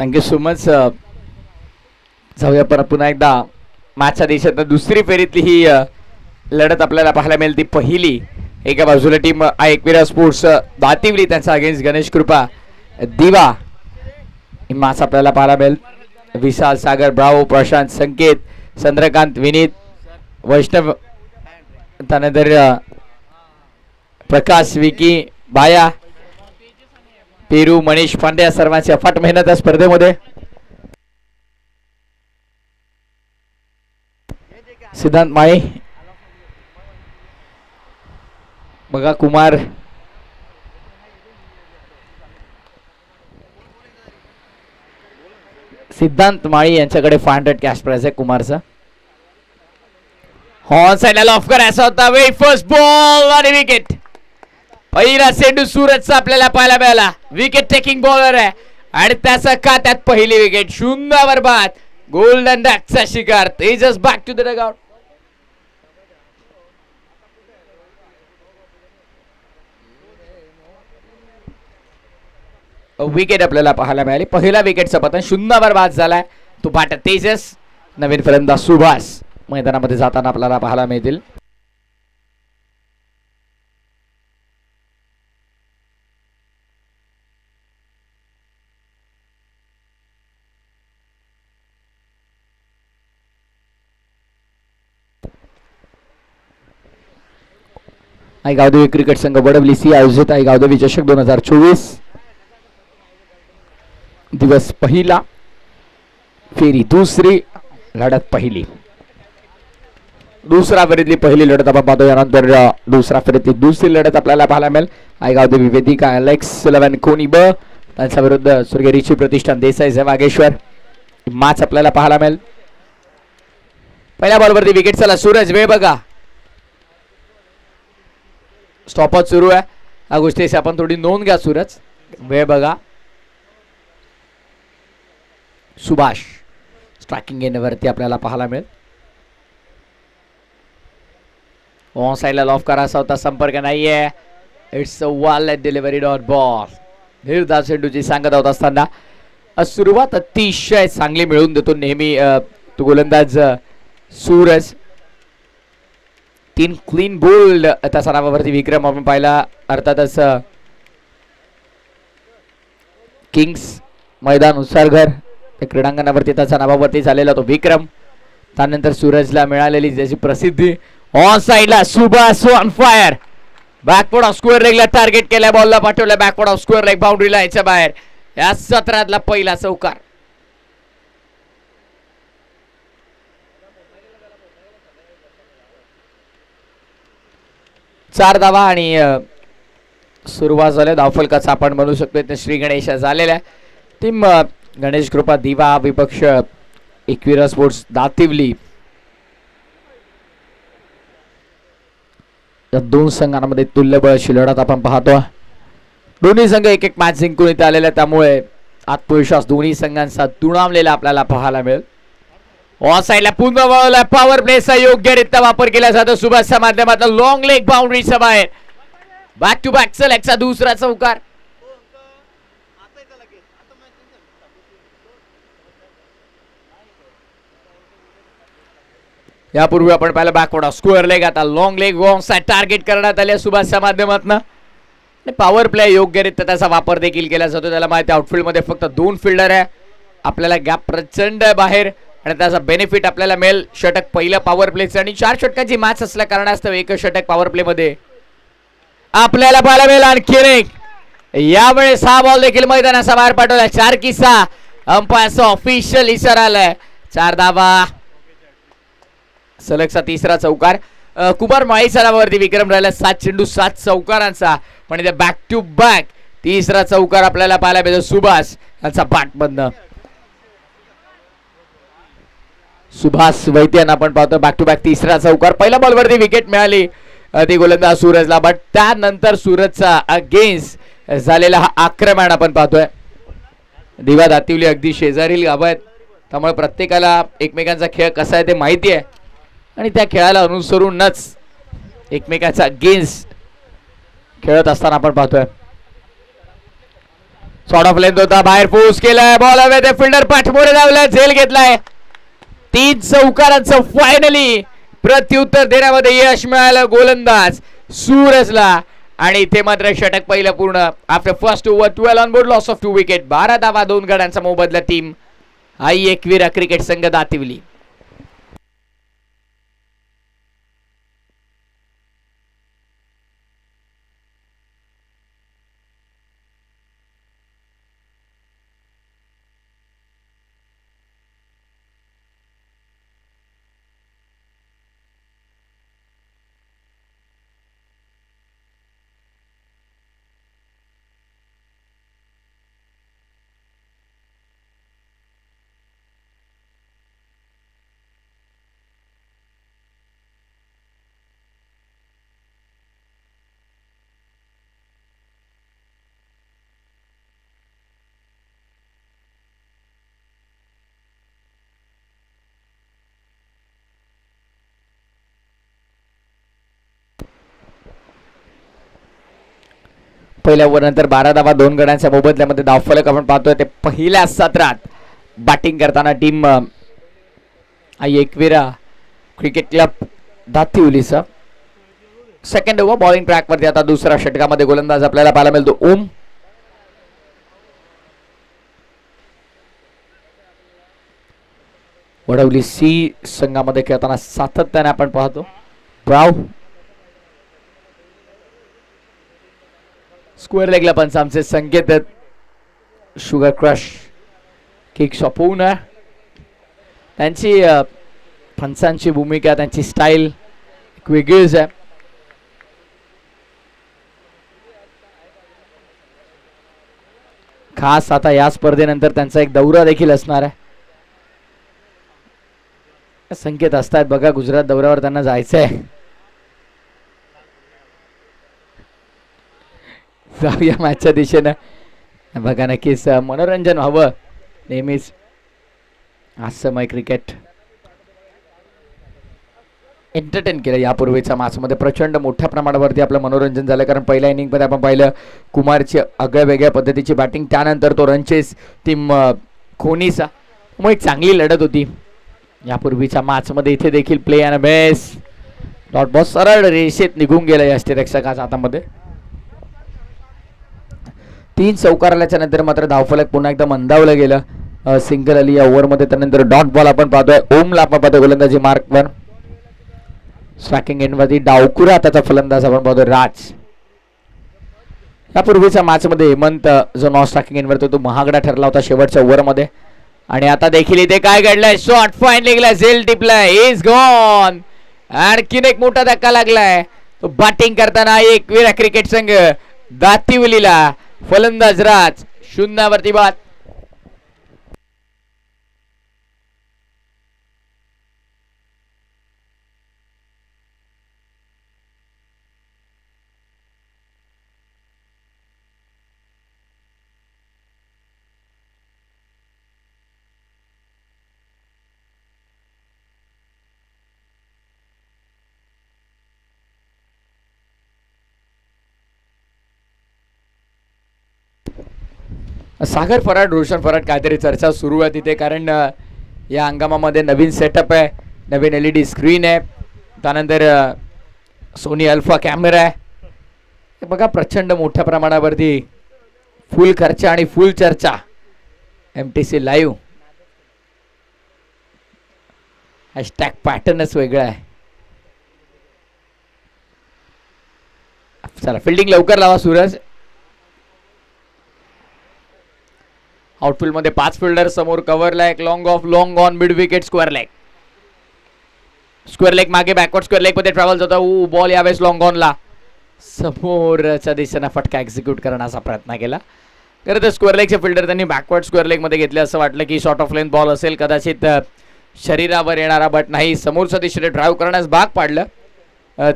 Thank you so much. जाऊया परत पुन्हा एकदा मॅचच्या देशात दुसरी फेरीतली ही लढत आपल्याला पाहायला मिळेल. ती पहिली एका बाजूला टीम एकविरा स्पोर्ट्स दातिवली त्यांचा अगेन्स्ट गणेश कृपा दिवा ही मॅच आपल्याला पाहायला मिळेल. विशाल सागर ब्रावो प्रशांत संकेत चंद्रकांत विनीत वैष्णव त्यानंतर प्रकाश विकी बाया पेरू मनीष पांड्या सर्वांची अफाट मेहनत या स्पर्धेमध्ये. सिद्धांत माळी बघा कुमार सिद्धांत माळी यांच्याकडे 500 कॅश प्राइज आहे कुमारचा. हॉर्न साइडला लॉफ करायचा होता. वे फर्स्ट बॉल आणि विकेट. पहिला चेंडू सूरजचा आपल्याला पाहायला मिळाला. विकेट टेकिंग बॉलर आहे आणि त्याचा का त्यात पहिली विकेट. 0 बाद. गोल्डन डकचा शिकार. Tejas back to the dugout. Wicket आपल्याला पाहायला मिळाली. पहिला विकेटचा पतन 0 बाद झालाय. तो पाठ तेजस नवीन फलंदाज सुभाष मैदानामध्ये जाताना आपल्याला पाहायला मिळतील. आई गावदेवी क्रिकेट संघ वडवलीसी आयोजित आई गावदेवी चषक 2024 दिवस पहिला फेरी दुसरी लढत पहिली. दुसरा फेरीतली पहिली लढत आपण पाहतो. यानंतर दुसरा फेरीतली दुसरी लढत आपल्याला पाहायला मिळेल. आई गावदेवी वेदिका अलेक्स 11 कोणी ब त्यांच्या विरुद्ध स्वर्गीय ऋषी प्रतिष्ठान देसाई वागेश्वर मॅच आपल्याला पाहायला मिळेल. पहिल्या बॉलवरती विकेट. चला सूरज वेळ बघा. स्टॉपच सुरू आहे. या गोष्टीची आपण थोडी नोंद घ्या. सूरज वेळ बघा. सुभाष स्ट्रायकिंग एंडवरती आपल्याला पाहायला मिळेल. ऑन साइडला लॉफ करायचा होता. संपर्क नाहीये. It's a wall delivery dot ball. निर्धार चेंडूची सांगत होत असताना सुरुवात अतिशय चांगली मिळवून देतो नेहमी तो गोलंदाज सूरज. 3 क्लीन बोल्ड त्याच्या नावावरती विक्रम आपण पाहिला. अर्थातच किंग्स मैदान उसारघर क्रीडांगणावरती त्याच्या नावावरती झालेला तो विक्रम. त्यानंतर सूरजला मिळालेली ज्याची प्रसिद्धी. ऑन साइडला Subhash on fire. Backward of square लेगला टार्गेट केल्या. बॉलला पाठवलं बॅकवर्ड ऑफ स्क्वेअर लेग बाउंड्रीला याच्या बाहेर. या सत्रातला पहिला चौकार. चार धावा आणि सुरुवात झाली धावफलकाचा आपण म्हणू शकतो. ते श्री गणेश झालेल्या टीम गणेश कृपा दिवा विपक्ष एकविरा स्पोर्ट्स दातिवली या दोन संघांमध्ये तुल्यबळ अशी लढत आपण पाहतो. दोन्ही संघ एक एक मॅच जिंकून इथे आलेले त्यामुळे आत्मविश्वास दोन्ही संघांचा दुणावलेला आपल्याला पाहायला मिळेल. ऑन साइडला पुन्हा वळवला. पॉवर प्लेचा योग्यरित्या वापर केला जातो सुभाषच्या माध्यमातून. लॉंग लेग बाउंड्रीच्या बाहेर. बॅक टू बॅक सेलेक्टचा दुसरा चौकार. यापूर्वी आपण पाहिलं बॅकवर्ड स्क्वेअर लेग. आता long leg Wang side target करण्यात आले सुभाषच्या माध्यमातून. पॉवर प्ले योग्यरित्या त्याचा वापर देखील केला जातो. त्याला माहिती आउटफील्ड मध्ये फक्त 2 फिल्डर आहे. आपल्याला गॅप प्रचंड आहे बाहेर आणि त्याचा बेनिफिट आपल्याला मिळेल. षटक पहिलं पॉवर प्लेचं आणि 4 षटकाची मॅच असल्या कारणास्तव एक षटक पॉवर प्ले मध्ये आपल्याला पाहायला मिळेल. आणखी एक यावेळेस 6 बॉल देखील मैदानाचा बाहेर पाठवला. 4 की 6 अंपायरचा ऑफिशियल इशारा आलाय. 4 धावा. सलगचा तिसरा चौकार. कुमार माळीच्या नावावरती विक्रम राहिला. 7 चेंडू 7 चौकारांचा. पण इथे बॅक टू बॅक तिसरा चौकार आपल्याला पाहायला मिळतो सुभाष यांचा पाठबंद. सुभाष वैद्यन आपण पाहतो बॅक टू बॅक तिसरा चौकार. पहिल्या बॉलवरती विकेट मिळाली ती गोलंदाज सूरजला. बट त्यानंतर सूरजचा अगेन्स्ट झालेला हा आक्रमण आपण पाहतोय. दिवा दातिवली अगदी शेजारील गाव आहेत त्यामुळे प्रत्येकाला एकमेकांचा खेळ कसा आहे ते माहिती आहे आणि त्या खेळाला अनुसरूनच एकमेकांचा अगेन्स्ट खेळत असताना आपण पाहतोय. शॉर्ट ऑफ लेंथ होता, बाहेर पोस्ट केलाय, बॉल हवे ते फिल्डर पाठमोरे धावला, झेल घेतलाय. 3 चौकारांचं फायनली प्रत्युत्तर देण्यामध्ये यश मिळालं गोलंदाज सूरजला. आणि इथे मात्र षटक पहिलं पूर्ण after first over 12 on board, loss of 2 wicket. 12 धावा 2 गड्यांचा मोबदला टीम आई एकविरा क्रिकेट संघ दातिवली. पहिल्या ओव्हरनंतर 12 धावा 2 गड्यांच्या मोबदल्यामध्ये धावफलक आपण पाहतोय ते पहिल्या सत्रात बॅटिंग करताना team Aai Ekvira cricket club दातिवलीचा. सेकंड ओव्हर बॉलिंग ट्रॅक वरती आता दुसऱ्या षटकामध्ये गोलंदाज आपल्याला पाहायला मिळतो ओम. वडवली सी संघामध्ये खेळताना सातत्याने आपण पाहतो ब्राव. स्क्वेअर लेगला पण आमचे संकेत आहेत. शुगर क्रश किक होऊन त्यांची फणसांची भूमिका, त्यांची स्टाईल वेगळीच आहे. खास आता या स्पर्धेनंतर त्यांचा एक दौरा देखील असणार आहे. संकेत असतात बघा, गुजरात दौऱ्यावर त्यांना जायचंय. जाऊया मॅचच्या दिशेनं. बघा नक्कीच मनोरंजन व्हावं नेहमीच. हास्यमय क्रिकेट एंटरटेन केलं यापूर्वीच्या मॅचमध्ये. प्रचंड मोठ्या प्रमाणावरती आपलं मनोरंजन झालं, कारण पहिल्या इनिंगमध्ये आपण पाहिलं कुमारची आगळ्या वेगळ्या पद्धतीची बॅटिंग, त्यानंतर तो रनचेस टीम खोनीचा. मग एक चांगली लढत होती यापूर्वीच्या मॅचमध्ये. इथे देखील play and base dot ball सरळ रेषेत निघून गेला यष्टीरक्षकाच्या हातामध्ये. 3 चौकार आल्याच्या नंतर मात्र धावफलक पुन्हा एकदा मंदावलं गेलं. सिंगल आली या ओव्हरमध्ये. त्यानंतर डॉट बॉल आपण पाहतोय ओमला आपण पाहतोय गोलंदाजी मार्कवर. स्ट्रायकिंग एंडवरती डावकुरा त्याचा फलंदाज आपण पाहतोय राज. यापूर्वीच्या मॅचमध्ये हेमंत जो नॉन स्ट्रायकिंग एंडवर तो महागडा ठरला होता शेवटच्या ओव्हरमध्ये. आणि आता देखील इथे काय घडलंय, शॉट फाईन लेगला झेल टिपलाय, इज गॉन. आणखीन एक मोठा धक्का लागलाय. तो बॅटिंग करताना एकविरा क्रिकेट संघ दातिवलीला. फलंदाज राज 0 वरती बाद. सागर फराड, रोशन फराड काहीतरी चर्चा सुरू आहे तिथे, कारण या हंगामामध्ये नवीन सेटअप आहे, नवीन LED स्क्रीन आहे, त्यानंतर सोनी अल्फा कॅमेरा आहे. बघा प्रचंड मोठ्या प्रमाणावरती फुल खर्च आणि फुल चर्चा. MTC लाईव्ह हॅशटॅग पॅटर्नच वेगळा आहे. चला फिल्डिंग लवकर लावा सूरज. आउटफील्ड मध्ये 5 फिल्डर समोर कव्हरला एक long of long on mid wicket square leg. Square leg मागे बॅकवर्ड स्क्वेअर लेग मध्ये ट्रॅव्हल होता. बॉल यावेळेस लॉंग ऑनला समोरच्या दिशेने फटका एक्झिक्यूट करण्याचा प्रयत्न केला. खरं तर स्क्वेअर लेगचे फिल्डर त्यांनी बॅकवर्ड स्क्वेअर लेग मध्ये घेतले. असं वाटलं की शॉर्ट ऑफ लेंथ बॉल असेल कदाचित शरीरावर येणारा, बट नाही, समोरच्या दिशेने ड्राईव्ह करण्यास भाग पाडलं.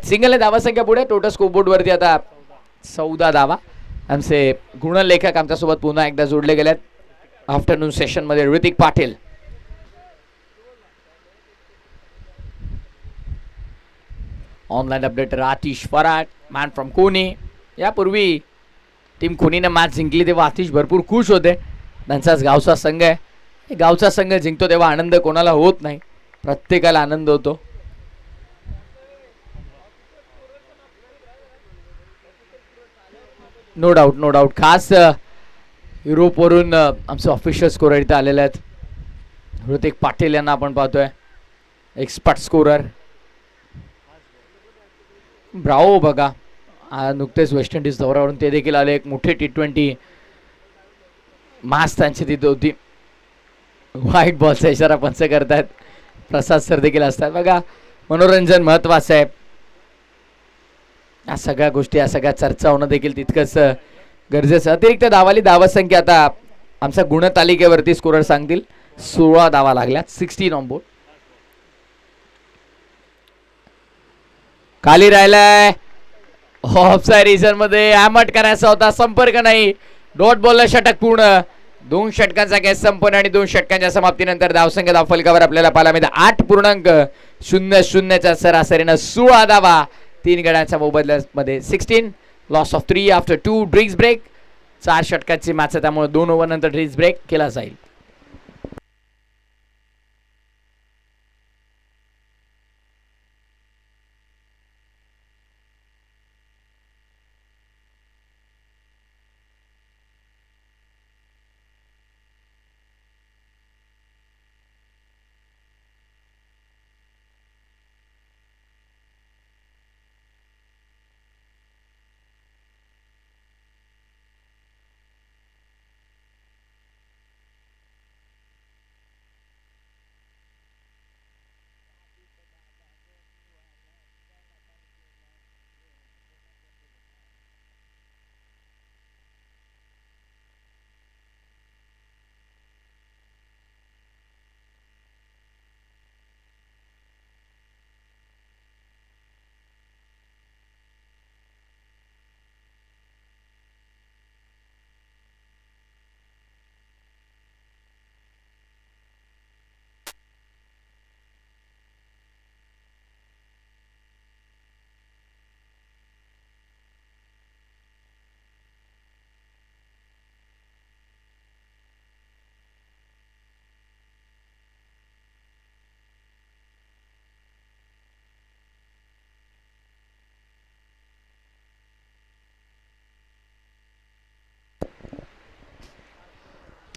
सिंगल धावा संख्या पुढे. टोटल स्कोरबोर्ड वरती आता 14 धावा. आमचे गुणलेखक आमच्यासोबत पुन्हा एकदा जोडले गेलेत आफ्टरनून सेशन मध्ये. Hrithik Patil, online updater Atish Farat, man from कोणी. यापूर्वी टीम कोणीने मॅच जिंकली तेव्हा आतिश भरपूर खुश होते. त्यांचाच गावचा संघ आहे, गावचा संघ जिंकतो तेव्हा आनंद कोणाला होत नाही, प्रत्येकाला आनंद होतो. No doubt no doubt. खास युरोपवरून आमचे ऑफिशियल स्कोरर इथे आलेले आहेत. ऋतिक पाटील यांना आपण पाहतोय, एक्सपर्ट स्कोरर. ब्रावो बघा, नुकतेच वेस्ट इंडिज दौऱ्यावरून ते देखील आले. एक मोठी T20 मॅच त्यांची तिथे होती. व्हाईट बॉलचा इशारा पंच करतायत, प्रसाद सर देखील असतात. बघा, मनोरंजन महत्वाचं आहे. या सगळ्या गोष्टी, या सगळ्या चर्चा होणं देखील तितकंच गरजेचं. अतिरिक्त धावाली धावसंख्या आता आमच्या गुणतालिकेवरती स्कोरर सांगतील. 16 धावा लागल्या, 16 ऑन बोर्ड. खाली राहिलाय ऑफ साइड रिजन मध्ये, हॅमट करायचा होता, संपर्क नाही. डॉट बॉलला षटक पूर्ण. 2 षटकांचा गॅस संपन्न आणि 2 षटकांच्या समाप्तीनंतर धावसंख्या धावफलकावर आपल्याला पाहायला मिळते 8.00 सरासरीनं 16 धावा 3 गड्यांच्या मोबदल्यामध्ये. 16 loss of 3 after 2 drinks break. 4 षटकांची मॅच आहे, त्यामुळे 2 ओव्हर नंतर ड्रिंक्स ब्रेक केला जाईल.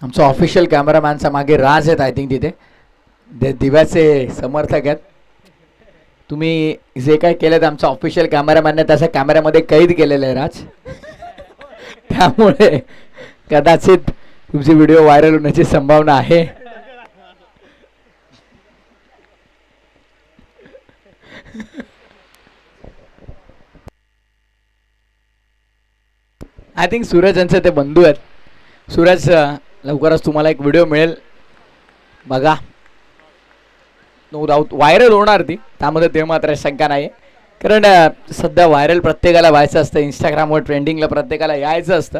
आमचा ऑफिशियल कॅमेरामॅनचा मागे राज आहेत, आय थिंक तिथे दिव्याचे समर्थक आहेत. तुम्ही जे काय केलं आमचा ऑफिशियल कॅमेरामॅनने त्याच्या कॅमेऱ्यामध्ये कैद केलेलं आहे राज. त्यामुळे कदाचित तुमची व्हिडिओ व्हायरल होण्याची संभावना आहे. आय थिंक सूरज यांचे ते बंधू आहेत. सूरज, लवकरच तुम्हाला एक व्हिडिओ मिळेल बघा, नो डाऊट व्हायरल होणार ती, त्यामध्ये ते मात्र शंका नाही. कारण सध्या व्हायरल प्रत्येकाला व्हायचं असतं, इंस्टाग्रामवर ट्रेंडिंगला प्रत्येकाला यायचं असतं.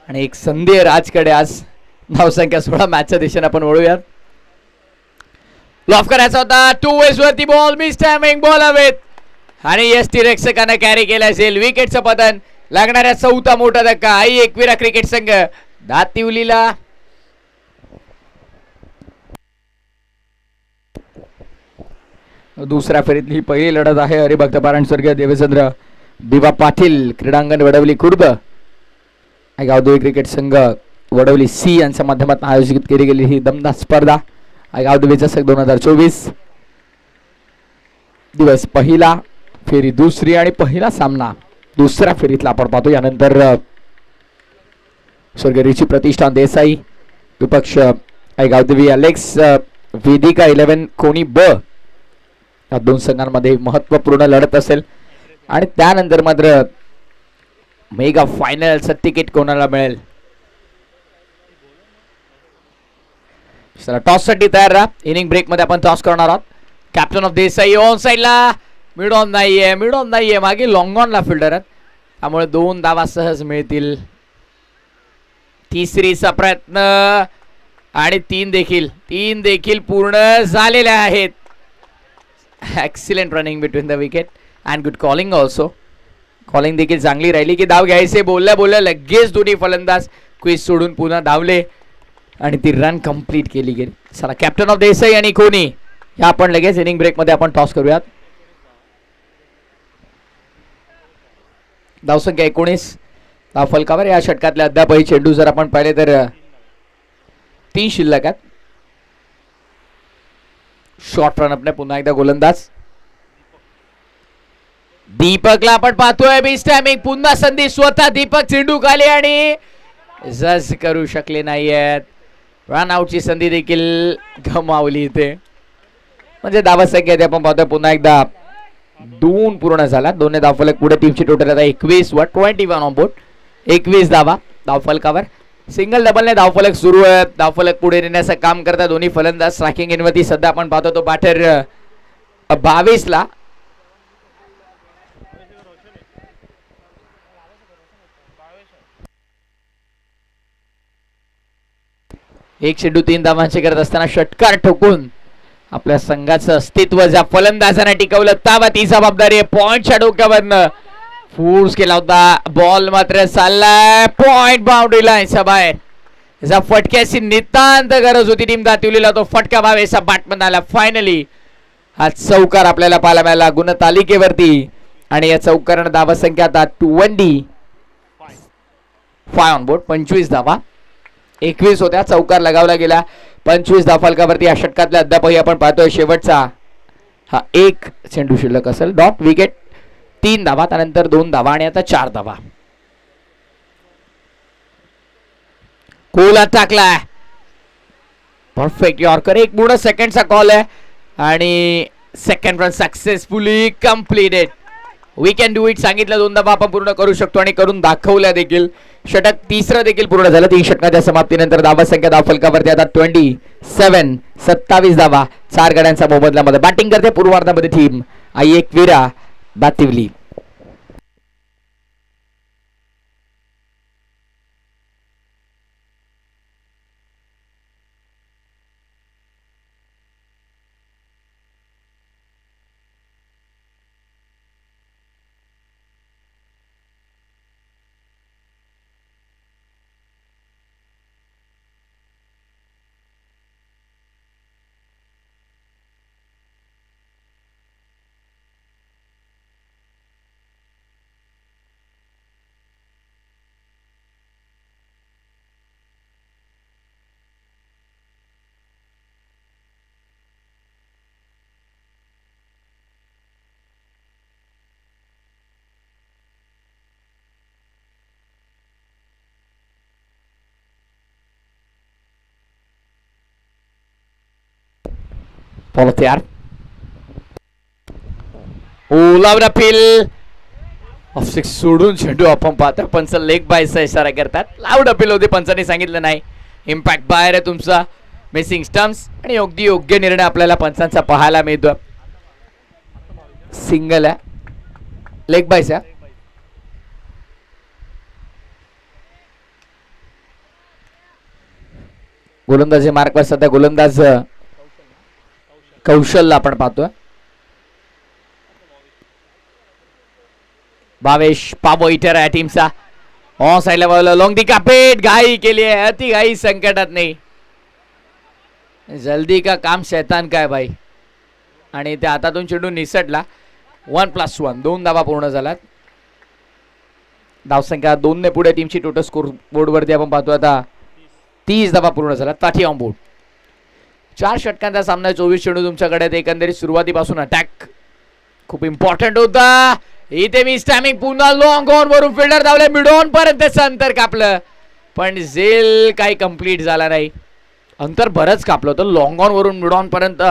आणि एक संधी आहे राजकडे आज. धावसंख्या 16 मॅचच्या दिशेने आपण वळूयात. लॉफ करायचा होता, 2 वेज वरती बॉल, मिस टायमिंग, बॉल हवेत आणि यष्टी रक्षकाने कॅरी केला असेल. विकेटचं पतन, लागणाऱ्या 4था मोठा धक्का. आई एकविरा क्रिकेट संघ दातिवलीला दुसऱ्या फेरीतली पहिली लढत आहे. हरिभक्त पारायण स्वर्गीय देवेंद्र दिवा पाटील क्रीडांगण वडवली खुर्द गावदेवी क्रिकेट संघ वडवली सी यांच्या माध्यमातून आयोजित केली गेली ही दमदार स्पर्धा गावदेवी चषक 2024. दिवस पहिला, फेरी दुसरी आणि पहिला सामना दुसऱ्या फेरीतला आपण पाहतो. यानंतर स्वर्गीय रिची प्रतिष्ठान देसाई विपक्ष गावदेवी अलेक्स वेदिका 11 कोणी ब या 2 संघांमध्ये महत्वपूर्ण लढत असेल. आणि त्यानंतर मात्र मेगा फायनलचं तिकीट कोणाला मिळेल. चला टॉस साठी तयार राहा. इनिंग ब्रेक मध्ये आपण टॉस करणार आहोत. कॅप्टन ऑफ देसाई ऑन साइडला, मिड ऑन नाहीये, मागे लॉंग ऑनला फिल्डर आहेत, त्यामुळे 2 धावा सहज मिळतील. तिसरीचा प्रयत्न आणि 3 देखील पूर्ण झालेले आहेत. Excellent running between the wicket and good calling also. Calling देखील चांगली राहिली की धाव घ्यायचे बोलल्या बोलल्या लगेच दोन्ही फलंदाज क्विज सोडून पुन्हा धावले आणि ती रन कंप्लीट केली गेली. चला कॅप्टन ऑफ देसाई आणि कोणी या आपण लगेच इनिंग ब्रेक मध्ये आपण टॉस करूयात. धावसंख्या 19 धाव फलकावर. या षटकातले अद्यापही चेंडू जर आपण पाहिले तर 3 शिल्लक आहेत. शॉर्ट रन अपने पुन्हा एकदा गोलंदाज दीपकला आपण पाहतोय. मिस टायमिंग पुन्हा संधी स्वतः दीपक चेंडू खाली आणि जज करू शकले नाहीयेत. रन आउटची संधी देखील गमावली इथे. म्हणजे धावसंख्या आपण पाहतोय पुन्हा एकदा 2 पूर्ण झाला. दोन्ही धावफलक पुढे टीमची टोटल आता 21 वर 21 ऑन बोर्ड. 21 धावा धावफलकावर. सिंगल डबलने धावफलक सुरू आहे. धावफलक पुढे नेण्याचं काम करतात दोन्ही फलंदाज. स्ट्रायकिंग इनवरती सध्या आपण पाहतो तो बॅटर 22 ला. एक चेंडू 3 धावांचे करत असताना षटकार ठोकून आपल्या संघाचं अस्तित्व ज्या फलंदाजाने टिकवलं त्यावर ती जबाबदारी आहे. पॉइंटच्या डोक्यावरनं फोर्स केला होता. बॉल मात्र चाललाय पॉइंट बाउंड्री लाईनच्या बाहेर. ज्या फटक्याची नितांत गरज होती टीम दातिवलीला तो फटका भावेचा बॅटमन आला. फायनली हा चौकार आपल्याला पाहायला मिळाला गुणतालिकेवरती आणि या चौकारानं धावा संख्या आता 25 ऑन बोर्ड. 25 धावा 21 होत्या. चौकार लगावला गेला. 25 धावा फलकावरती. या षटकातल्या अद्यापही आपण पाहतोय शेवटचा हा एक चेंडू शिल्लक असेल. डॉट विकेट 3 धावा त्यानंतर 2 धावा आणि आता 4 धावा. कोला टाकलाय परफेक्ट यॉर्कर. 1 पूर्ण सेकंडचा कॉल आहे आणि second run successfully completed. We can do it सांगितलं 2 धावा आपण पूर्ण करू शकतो आणि करून दाखवल्या देखील. षटक 3रं देखील पूर्ण झालं. 3 षटकाच्या समाप्तीनंतर धावा संख्या धाव फलकावरती आता 27 धावा 4 गड्यांचा मोबदल्यामध्ये. बॅटिंग करते पूर्वार्धामध्ये टीम आयएकवीरा दातिवली. फॉलो तयार. लाऊड अपील ऑफ 6 सोडून चेंडू आपण पाहतो. पंच लेग बायचा इशारा करतात. लाऊड अपील होते पंचांनी सांगितलं नाही. इम्पॅक्ट बाहेर आहे तुमचा. मिसिंग स्टम्प्स आणि अगदी योग्य निर्णय आपल्याला पंचांचा पाहायला मिळतो. सिंगल आहे लेग बायचा. गोलंदाजी मार्कवर सध्या गोलंदाज कौशलला आपण पाहतोय. भावेश पाबो इटर आहे टीमचा. ऑन साइडला बॉल लॉंग दी कापेट घाई केली आहे. अति घाई संकटात नाही. जल्दी का काम शैतान काय भाई. आणि त्या हातातून चेंडू निसटला. 1+1 2 धावा पूर्ण झाल्यात. धावसंख्या 2 ने पुढे टीमची टोटल स्कोर बोर्ड वरती आपण पाहतो आता 30 धावा पूर्ण झाल्यात. 30 ऑन बोर्ड. 4 षटकांचा सामना. 24 चेंडू तुमच्याकडे. एकंदरीत सुरुवातीपासून अटॅक खूप इम्पॉर्टंट होता. इथे मिस टायमिंग पुन्हा लॉंग ऑन वरून फिल्डर धावले. मिड ऑन पर्यंतचं अंतर कापलं पण झेल काही कंप्लीट झाला नाही. अंतर बरंच कापलं होतं. लॉंग ऑन वरून मिड ऑन पर्यंत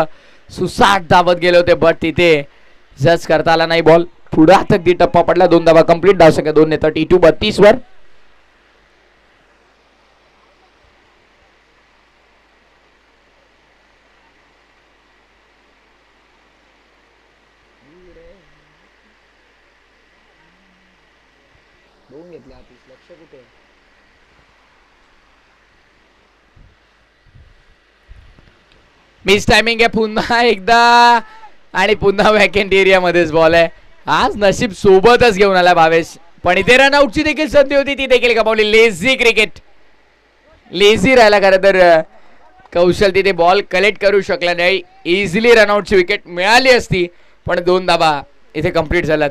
सुसाट धावत गेले होते बट तिथे जज करता आला नाही. बॉल पुढे अगदी टप्पा पडला. 2 धावा कंप्लीट. धावसंख्या 2 ने 32 वर. मिस टायमिंग आहे पुन्हा एकदा आणि पुन्हा वॅकेंट एरिया मध्येच बॉल आहे आज नशीब सोबतच घेऊन आला भावेश, पण इथे रनआउटची देखील संधी होती, ती देखील गमावली. लेझी क्रिकेट, लेझी राहिला खरं तर कौशल, तिथे बॉल कलेक्ट करू शकला नाही. इझिली रनआउटची विकेट मिळाली असती, पण 2 धाबा इथे कंप्लीट झाल्यात.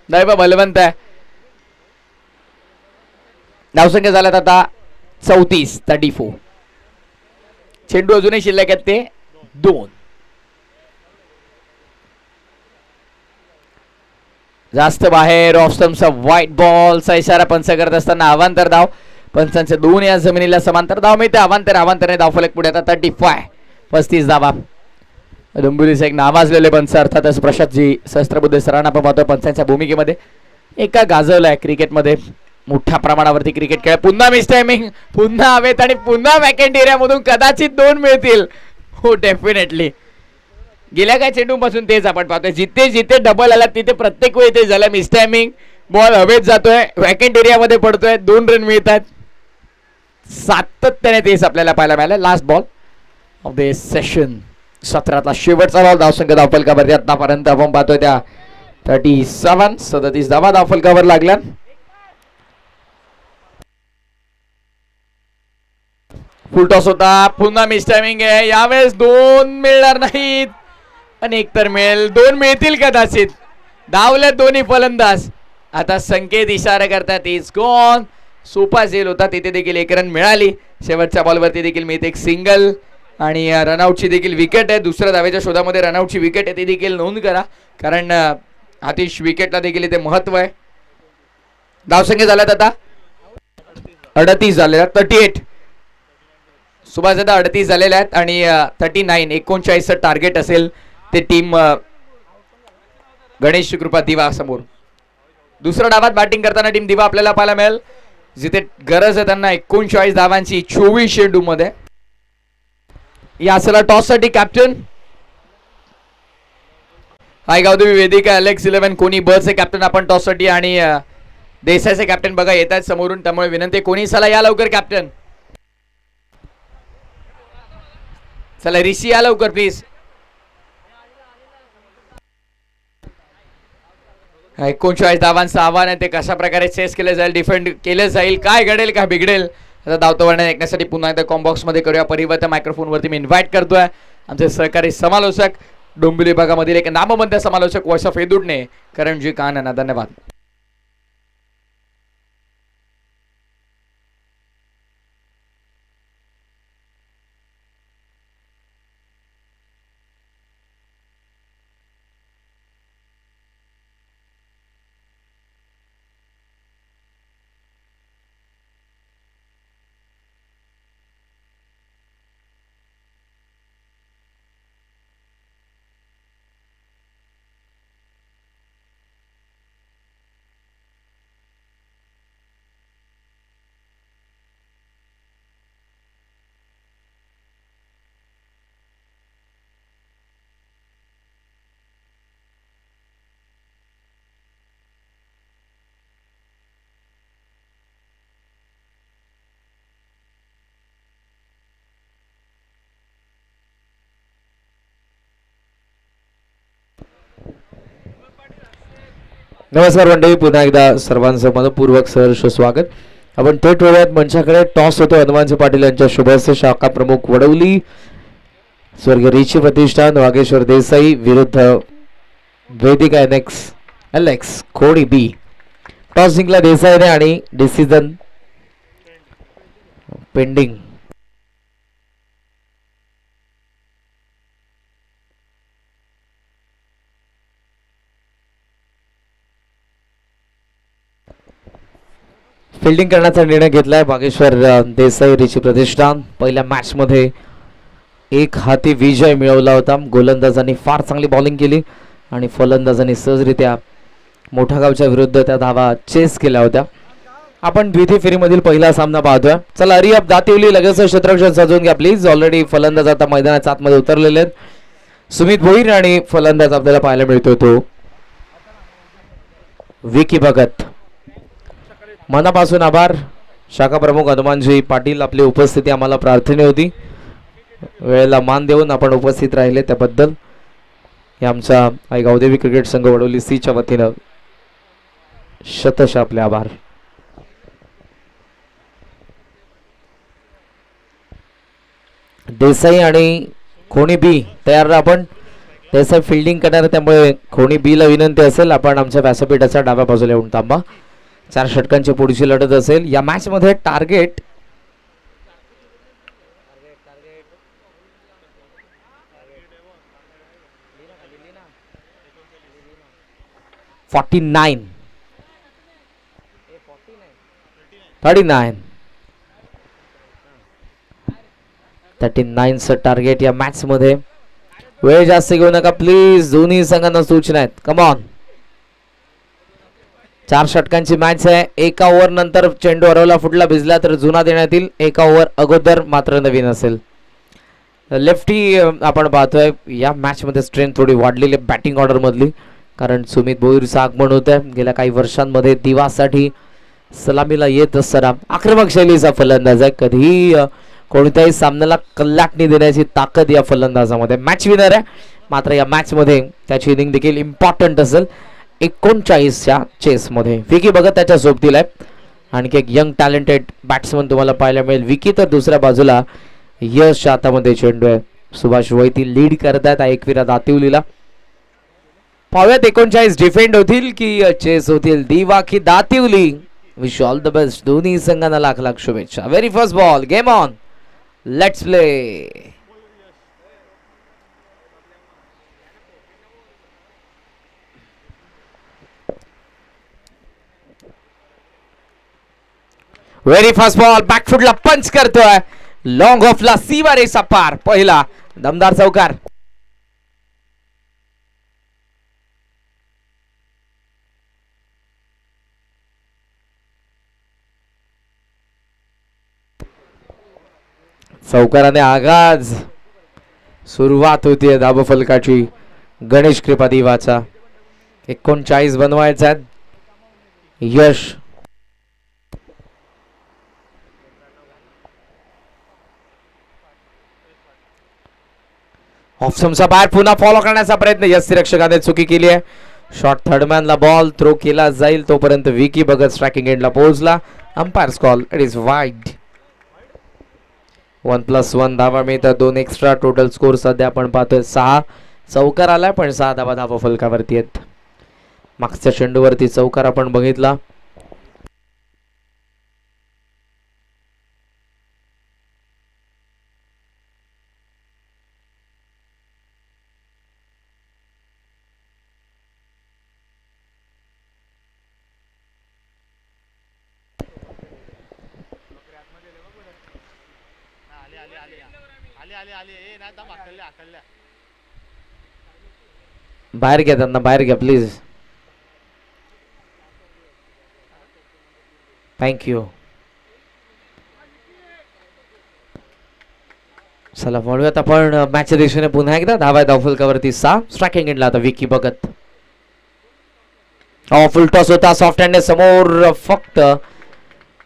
दैव बलवंत आहे. धावसंख्या झाल्यात आता 34. चेंडू अजूनही शिल्लक आहेत ते 2. जास्त बाहेर ऑफ स्टंपचा व्हाईट बॉलचा इशारा पंच करत असताना अवांतर धाव. पंचांचे 2 या जमिनीला समांतर धाव मिळते. अवांतराने धावफलक पुढे आता 35 धावा. डोंबिवलीचे एक नावाजलेले पंच अर्थातच प्रशांतजी सहस्त्रबुद्धे सरांना आपण पाहतोय पंचांच्या भूमिकेमध्ये. एका गाजवलाय क्रिकेटमध्ये मोठ्या प्रमाणावरती क्रिकेट खेळ. पुन्हा मिस टायमिंग, पुन्हा हवेत आणि पुन्हा वॅकेंट एरियामधून कदाचित 2 मिळतील. हो डेफिनेटली. गेल्या काय चेंडूपासून तेच आपण पाहतोय, जिथे जिथे डबल आला तिथे प्रत्येक वेळी ते झालं मिस टायमिंग. बॉल हवेत जातोय, वॅकेंट एरियामध्ये पडतोय, 2 रन मिळतात. सातत्याने तेच आपल्याला पाहायला मिळालं. Last ball of the session, 17तला शेवटचा बॉल. धावसंख्या धावफलकावरती आतापर्यंत आपण पाहतोय त्या 37 धावा धावफलकावर लागल्या. फुल टॉस होता, पुन्हा मिस टायमिंग आहे. यावेळेस 2 मिळणार नाहीत, पण 1 तर मिळेल. 2 मिळतील कदाचित. धावले दोन्ही फलंदाज. आता संकेत इशारा करतात इज गॉन. सोपा झेल होता, तिथे देखील 1 रन मिळाली. शेवटच्या बॉलवरती देखील मिळते एक सिंगल आणि रनआउटची देखील विकेट आहे. दुसऱ्या धावेच्या शोधामध्ये रनआउटची विकेट आहे, ती देखील नोंद करा, कारण आतिश विकेटला देखील इथे महत्व आहे. धावसंख्या झाल्यात आता 38 झालेल्या. 38 सुभाष दादा 38 झालेल्या आहेत आणि 39 टार्गेट असेल ते टीम गणेश कृपा दिवा समोर. दुसऱ्या डावात बॅटिंग करताना टीम दिवा आपल्याला पाहायला मिळेल, जिथे गरज आहे त्यांना 39 धावांची 24 चेंडू मध्ये. या असला टॉस साठी कॅप्टन हाय गावदेवी वेदिका अलेक्स 11 कोणी बचे कॅप्टन आपण टॉस साठी, आणि देसाईचे कॅप्टन बघा येत आहेत समोरून, त्यामुळे विनंती कोणी चला या लवकर कॅप्टन. चला ऋषी या लवकर प्लीज. 39 धावांचं आव्हान आहे, ते कशा प्रकारे चेस केले जाईल, डिफेंड केले जाईल, काय घडेल काय बिघडेल. आता धावतो वर्णन ऐकण्यासाठी पुन्हा एकदा कॉम्बॉक्स मध्ये करूया परिवर्तन. मायक्रोफोन वरती मी इन्व्हाइट करतोय आमचे सहकारी समालोचक डोंबिवली विभागामधील एक नामवंत समालोचक वॉइस ऑफ एदुडने करणजी कान यांना धन्यवाद. नमस्कार मंडळी, पुन्हा एकदा सर्वांचं मनपूर्वक सहर्ष स्वागत. आपण थेट वळूयात मंचाकडे. टॉस होतो हनुमानजी पाटील यांच्या शुभहस्ते. शाखा प्रमुख वडवली स्वर्गीय ऋषी प्रतिष्ठान वागेश्वर देसाई विरुद्ध वेदिका एलेक्स खोडी बी. टॉस जिंकला देसाईने आणि डिसिजन पेंडिंग. फिल्डिंग करण्याचा निर्णय घेतलाय बागेश्वर देसाई ऋषी प्रतिष्ठान. पहिल्या मॅच मध्ये 1 हाती विजय मिळवला होता. गोलंदाजांनी फार चांगली बॉलिंग केली आणि फलंदाजांनी सहजरित्या मोठा गावच्या विरुद्ध त्या धावा चेस केल्या होत्या. आपण द्वितीय फेरीमधील पहिला सामना पाहतोय. चला अरिअप दातिवली लगेच क्षेत्ररक्षण सजवून घ्या प्लीज. ऑलरेडी फलंदाज आता मैदानाच्या आतमध्ये उतरलेले आहेत. सुमित भोईर आणि फलंदाज आपल्याला पाहायला मिळतोय तो विकी भगत. मनापासून आभार शाखा प्रमुख हनुमानजी पाटील, आपली उपस्थिती आम्हाला प्रार्थनीय होती. वेळेला मान देऊन आपण उपस्थित राहिले त्याबद्दल. हे आमचा आई गावदेवी क्रिकेट संघ वडोली सीच्या वतीनं शतश आपले आभार. देसाई आणि खोणी बी तयार. आपण देसाई फिल्डिंग करणार त्यामुळे खोणी बी ला विनंती असेल आपण आमच्या व्यासपीठाच्या डाव्या बाजूला येऊन थांबा. 4 षटकांची पुढची लढत असेल. या मॅच मध्ये टार्गेट 49 39चं टार्गेट या मॅच मध्ये. वेळ जास्त घेऊ नका प्लीज. दोन्ही संघांना सूचना आहेत. Come on. 4 षटकांची मॅच आहे. एका ओव्हर नंतर चेंडू हरवला फुटला भिजला तर जुना देण्यात येईल. एका ओव्हर अगोदर मात्र नवीन असेल. लेफ्टी आपण पाहतोय या मॅच मध्ये स्ट्रेंथ थोडी वाढलेली बॅटिंग ऑर्डर मधली, कारण सुमित भोईरचं आगमन होत आहे. गेल्या काही वर्षांमध्ये दिवासाठी सलामीला येत असताना आक्रमक शैलीचा फलंदाज आहे. कधीही कोणत्याही सामन्याला कल्लाटणी देण्याची ताकद या फलंदाजामध्ये. मॅच विनर आहे मात्र या मॅच मध्ये त्याची इनिंग देखील इम्पॉर्टंट असेल. 39च्या चेस मध्ये विकी भगत त्याच्या सोबतीला आहे. आणखी एक यंग टॅलेंटेड बॅट्समन तुम्हाला पाहायला मिळेल विकी. तर दुसऱ्या बाजूला यशच्या हातामध्ये चेंडू आहे. सुभाष वैती लीड करतायत एकविरा दातिवलीला. पाहूयात 39 डिफेंड होतील की चेस होतील. दिवा की Dativali. Wish all the best. दोन्ही संघांना लाख लाख शुभेच्छा. Very first ball. Game on. Let's play. Very first ball. बॅकफुटला पंच करतोय. लॉंग ऑफला सीमा रेसा पार. पहिला दमदार चौकार. चौकाराने आगाज सुरुवात होतीये धाबफलकाची. गणेश कृपा दिवाचा 39 बनवायचा. यश ऑप्शनचा बाहेर पुन्हा फॉलो करण्याचा प्रयत्न. यश रक्षकाने चुकी केली आहे. शॉट थर्डमॅनला बॉल थ्रो केला जाईल तोपर्यंत विकी भगत स्ट्रायकिंग एंडला पोहोचला. Umpires call. It is wide. 1+1 धावा मिळतात. 2 एक्स्ट्रा. टोटल स्कोर सध्या आपण पाहतोय 6. चौकार आलाय पण 6 धावा धावा फलकावरती आहेत. मागच्या चेंडूवरती चौकार आपण बघितला. बाहेर घ्या त्यांना. बाहेर घ्या प्लीज. थँक्यू. चला वळूयात आपण मॅचच्या दिशेने पुन्हा एकदा. धावा धावफलकावरती 6. स्ट्रायकिंग एंडला आता विकी भगत. फुल टॉस होता. सॉफ्ट हँड समोर फक्त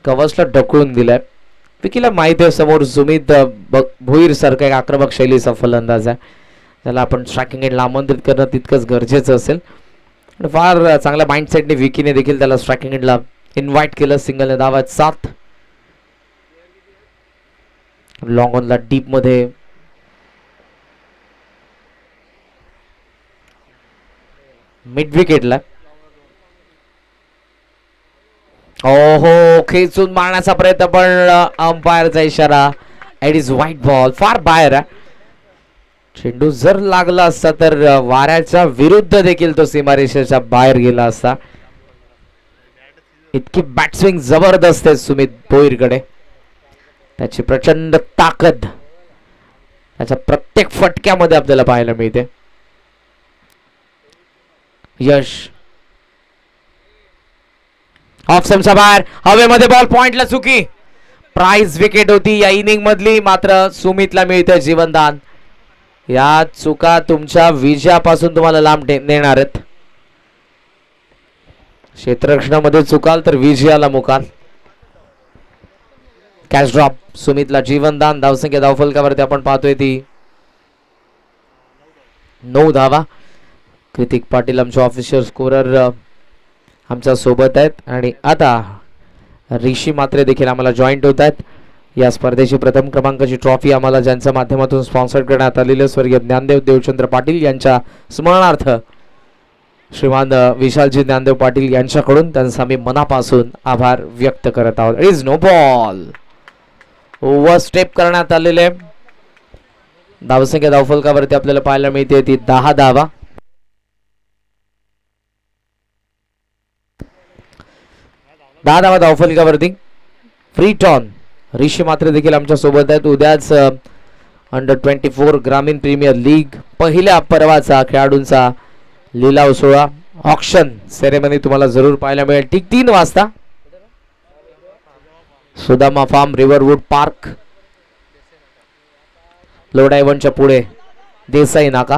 कव्हर्सला ढकलून दिलाय. विकीला माहिती आहे समोर सुमित भोईर सारखा एक आक्रमक शैलीचा फलंदाज आहे. त्याला आपण स्ट्रायकिंग एंडला आमंत्रित करणं तितकंच गरजेचं असेल. फार चांगल्या माइंडसेटने विकीने देखील त्याला स्ट्रायकिंग एंडला इन्व्हाइट केलं. सिंगलने धावा 7. लॉंग ऑनला डीप मध्ये मिड विकेटला. ओहो खेचून मारण्याचा प्रयत्न पण अंपायरचा इशारा. It is wide ball. फार बाहेर आहे. चेंडू जर लागला असता तर वाऱ्याच्या विरुद्ध देखील तो सीमारेषेच्या बाहेर गेला असता. इतकी बॅटस्विंग जबरदस्त आहे सुमित भोईरकडे. त्याची प्रचंड ताकद त्याच्या प्रत्येक फटक्यामध्ये आपल्याला पाहायला मिळते. यश ऑफ स्टंपच्या बाहेर. हवेमध्ये बॉल. पॉइंटला चुकी. प्राइज विकेट होती या इनिंग मधली मात्र सुमितला मिळते जीवनदान. या चुका तुमच्या विजयापासून तुम्हाला लांब नेणार आहेत. क्षेत्ररक्षणामध्ये चुकाल तर विजयाला मुकाल. Catch drop. सुमितला जीवनदान. धावसंख्या धावफलकावरती आपण पाहतोय ती 9 धावा. कृतिक पाटील आमचे ऑफिशियल स्कोरर आमच्या सोबत आहेत आणि आता ऋषी मात्रे देखील आम्हाला जॉईंट होत आहेत. या स्पर्धेची प्रथम क्रमांकाची ट्रॉफी आम्हाला ज्यांच्या माध्यमातून स्पॉन्सर करण्यात आलेले स्वर्गीय ज्ञानदेव देवचंद्र पाटील यांच्या स्मरणार्थ श्रीमान विशालजी ज्ञानदेव पाटील यांच्याकडून त्यांचा आम्ही मनापासून आभार व्यक्त करत आहोत. It is no ball. Overstep करण्यात आलेले धावसंख्या धावफलकावरती आपल्याला पाहायला मिळते ती 10 धावा. 10 धावा धावफलकावरती. फ्री टॉन ऋषी मात्रे देखील आमच्या सोबत आहेत. उद्याच अंडर 24 ग्रामीण प्रीमियर लीग पहिल्या पर्वाचा खेळाडूंचा लिलाव सोहळा ऑक्शन सेरेमनी तुम्हाला जरूर पाहायला मिळेल ठीक 3 वाजता सुदामा फार्म रिव्हरवूड पार्क लोडायवनच्या पुढे देसाई नाका.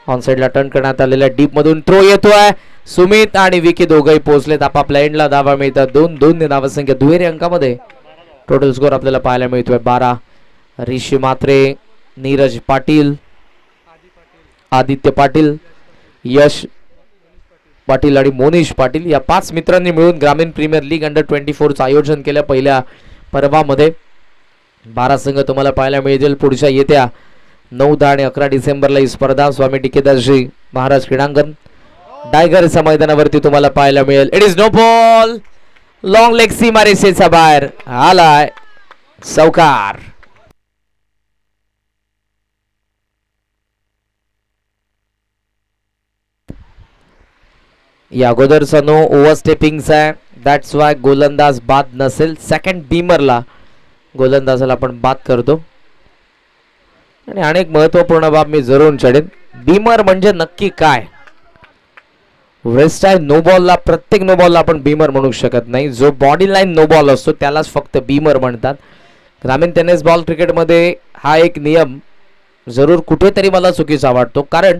ऑन साइडला टर्न करण्यात आलेल्या डीप मधून थ्रो येतोय. सुमित आणि विकी दोघंही पोहोचलेत आपापल्या एंडला. धावा मिळतात 2-2 धावसंख्या दुहेरी अंकामध्ये. टोटल स्कोर आपल्याला पाहायला मिळतोय 12. ऋषी मात्रे, नीरज पाटील, आदित्य पाटील, यश पाटील आणि मोनिश पाटील या 5 मित्रांनी मिळून ग्रामीण प्रीमियर लीग अंडर 24 चं आयोजन केलं. पहिल्या पर्वामध्ये 12 संघ तुम्हाला पाहायला मिळतील. पुढच्या येत्या 9, 10 आणि 11 डिसेंबरला ही स्पर्धा स्वामी टिकेदासजी महाराज क्रीडांगण टायगरच्या मैदानावरती तुम्हाला पाहायला मिळेल. It is no ball. Long leg सीमा रेषेच्या बाहेर आलाय चौकार. या अगोदरचा नो ओव्हर स्टेपिंगचा आहे. दॅट्स वाय गोलंदाज बाद नसेल. सेकंड बीमरला गोलंदाजाला आपण बाद करतो. आणि अनेक महत्वपूर्ण बाब मी जरूर चढेन. बीमर म्हणजे नक्की काय. वेस्ट आहे नो बॉलला प्रत्येक नो बॉलला आपण बीमर म्हणू शकत नाही. जो बॉडी लाईन नो बॉल असतो त्यालाच फक्त बीमर म्हणतात. ग्रामीण टेनिस बॉल क्रिकेटमध्ये हा एक नियम जरूर कुठेतरी मला चुकीचा वाटतो. कारण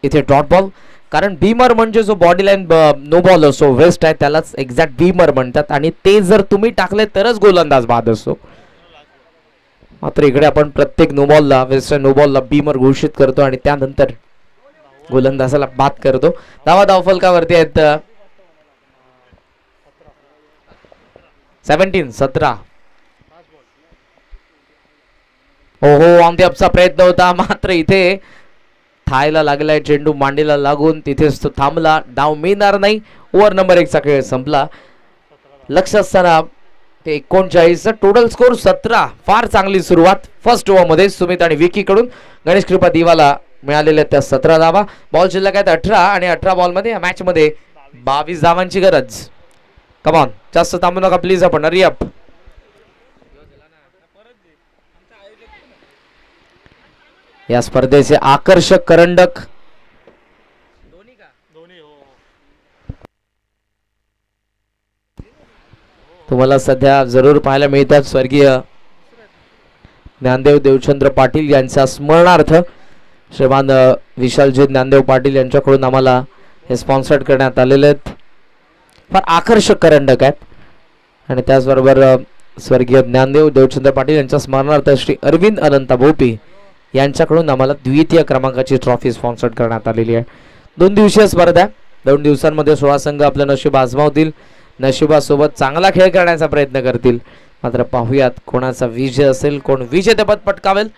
इथे डॉट बॉल कारण बीमर म्हणजे जो बॉडी लाईन नो बॉल असतो वेस्ट आहे त्यालाच एक्झॅक्ट बीमर म्हणतात. आणि ते जर तुम्ही टाकले तरच गोलंदाज बाद असतो. मात्र इकडे आपण प्रत्येक नो बॉलला वेस्ट नो बॉलला बीमर घोषित करतो आणि त्यानंतर गोलंदाजाला बाद करतो. धावा धावफलकावरती आहेत 17. ओहो ऑन द अपचा प्रयत्न होता मात्र इथे थायला लागलाय चेंडू मांडीला लागून तिथेच तो थांबला. डाव मिळणार नाही. ओव्हर नंबर 1 चा खेळ संपला. लक्ष असताना ते 39 टोटल स्कोर 17. फार चांगली सुरुवात फर्स्ट ओव्हर मध्ये सुमित आणि विकी कडून. गणेश कृपा दिवाला मिळालेल्या त्या 17 धावा. बॉल शिल्लक आहेत 18 आणि 18 बॉल मध्ये या मॅच मध्ये 22 धावांची गरज. कमॉन जास्त थांबू नका प्लीज. आपण हरी अप. या स्पर्धेचे आकर्षक करंडक तुम्हाला सध्या जरूर पाहायला मिळतात. स्वर्गीय ज्ञानदेव देवचंद्र पाटील यांच्या स्मरणार्थ श्रीमान विशालजी ज्ञानदेव पाटील यांच्याकडून आम्हाला हे स्पॉन्सर्ड करण्यात आलेले आहेत. फार आकर्षक करंडक आहेत. आणि त्याचबरोबर स्वर्गीय ज्ञानदेव देवचंद्र पाटील यांच्या स्मरणार्थ श्री अरविंद अनंता भोपी यांच्याकडून आम्हाला द्वितीय क्रमांकाची ट्रॉफी स्पॉन्सर करण्यात आलेली आहे. 2 दिवसीय स्पर्धा. 2 दिवसांमध्ये 16 संघ आपलं नशीब आजमावतील. नशिबासोबत चांगला खेळ करण्याचा प्रयत्न करतील. मात्र पाहूयात कोणाचा विजय असेल, कोण विजेतेपद पटकावेल.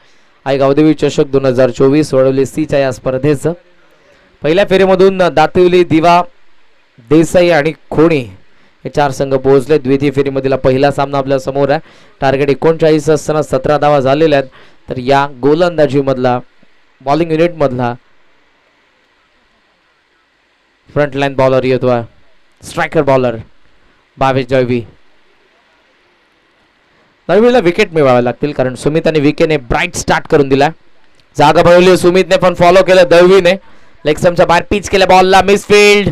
आई गावदेवी चषक 2024 वडवली सीच्या या स्पर्धेचं पहिल्या फेरीमधून दातिवली, दिवा, देसाई आणि खोणी हे 4 संघ पोहोचले. द्वितीय फेरीमधील पहिला सामना आपल्या समोर आहे. टार्गेट 39 असताना 17 धावा झालेल्या आहेत. तर या गोलंदाजी मधला बॉलिंग युनिट मधला फ्रंट लाईन बॉलर येतो स्ट्रायकर बॉलर 22 दळवी. दळवीला विकेट मिळवावे लागतील कारण सुमित आणि विकेने ब्राईट स्टार्ट करून दिला. जागा बनवली सुमितने पण फॉलो केलं दळवीने. लेगस्टंपच्या बाहेर पिच केल्या बॉलला मिसफिल्ड.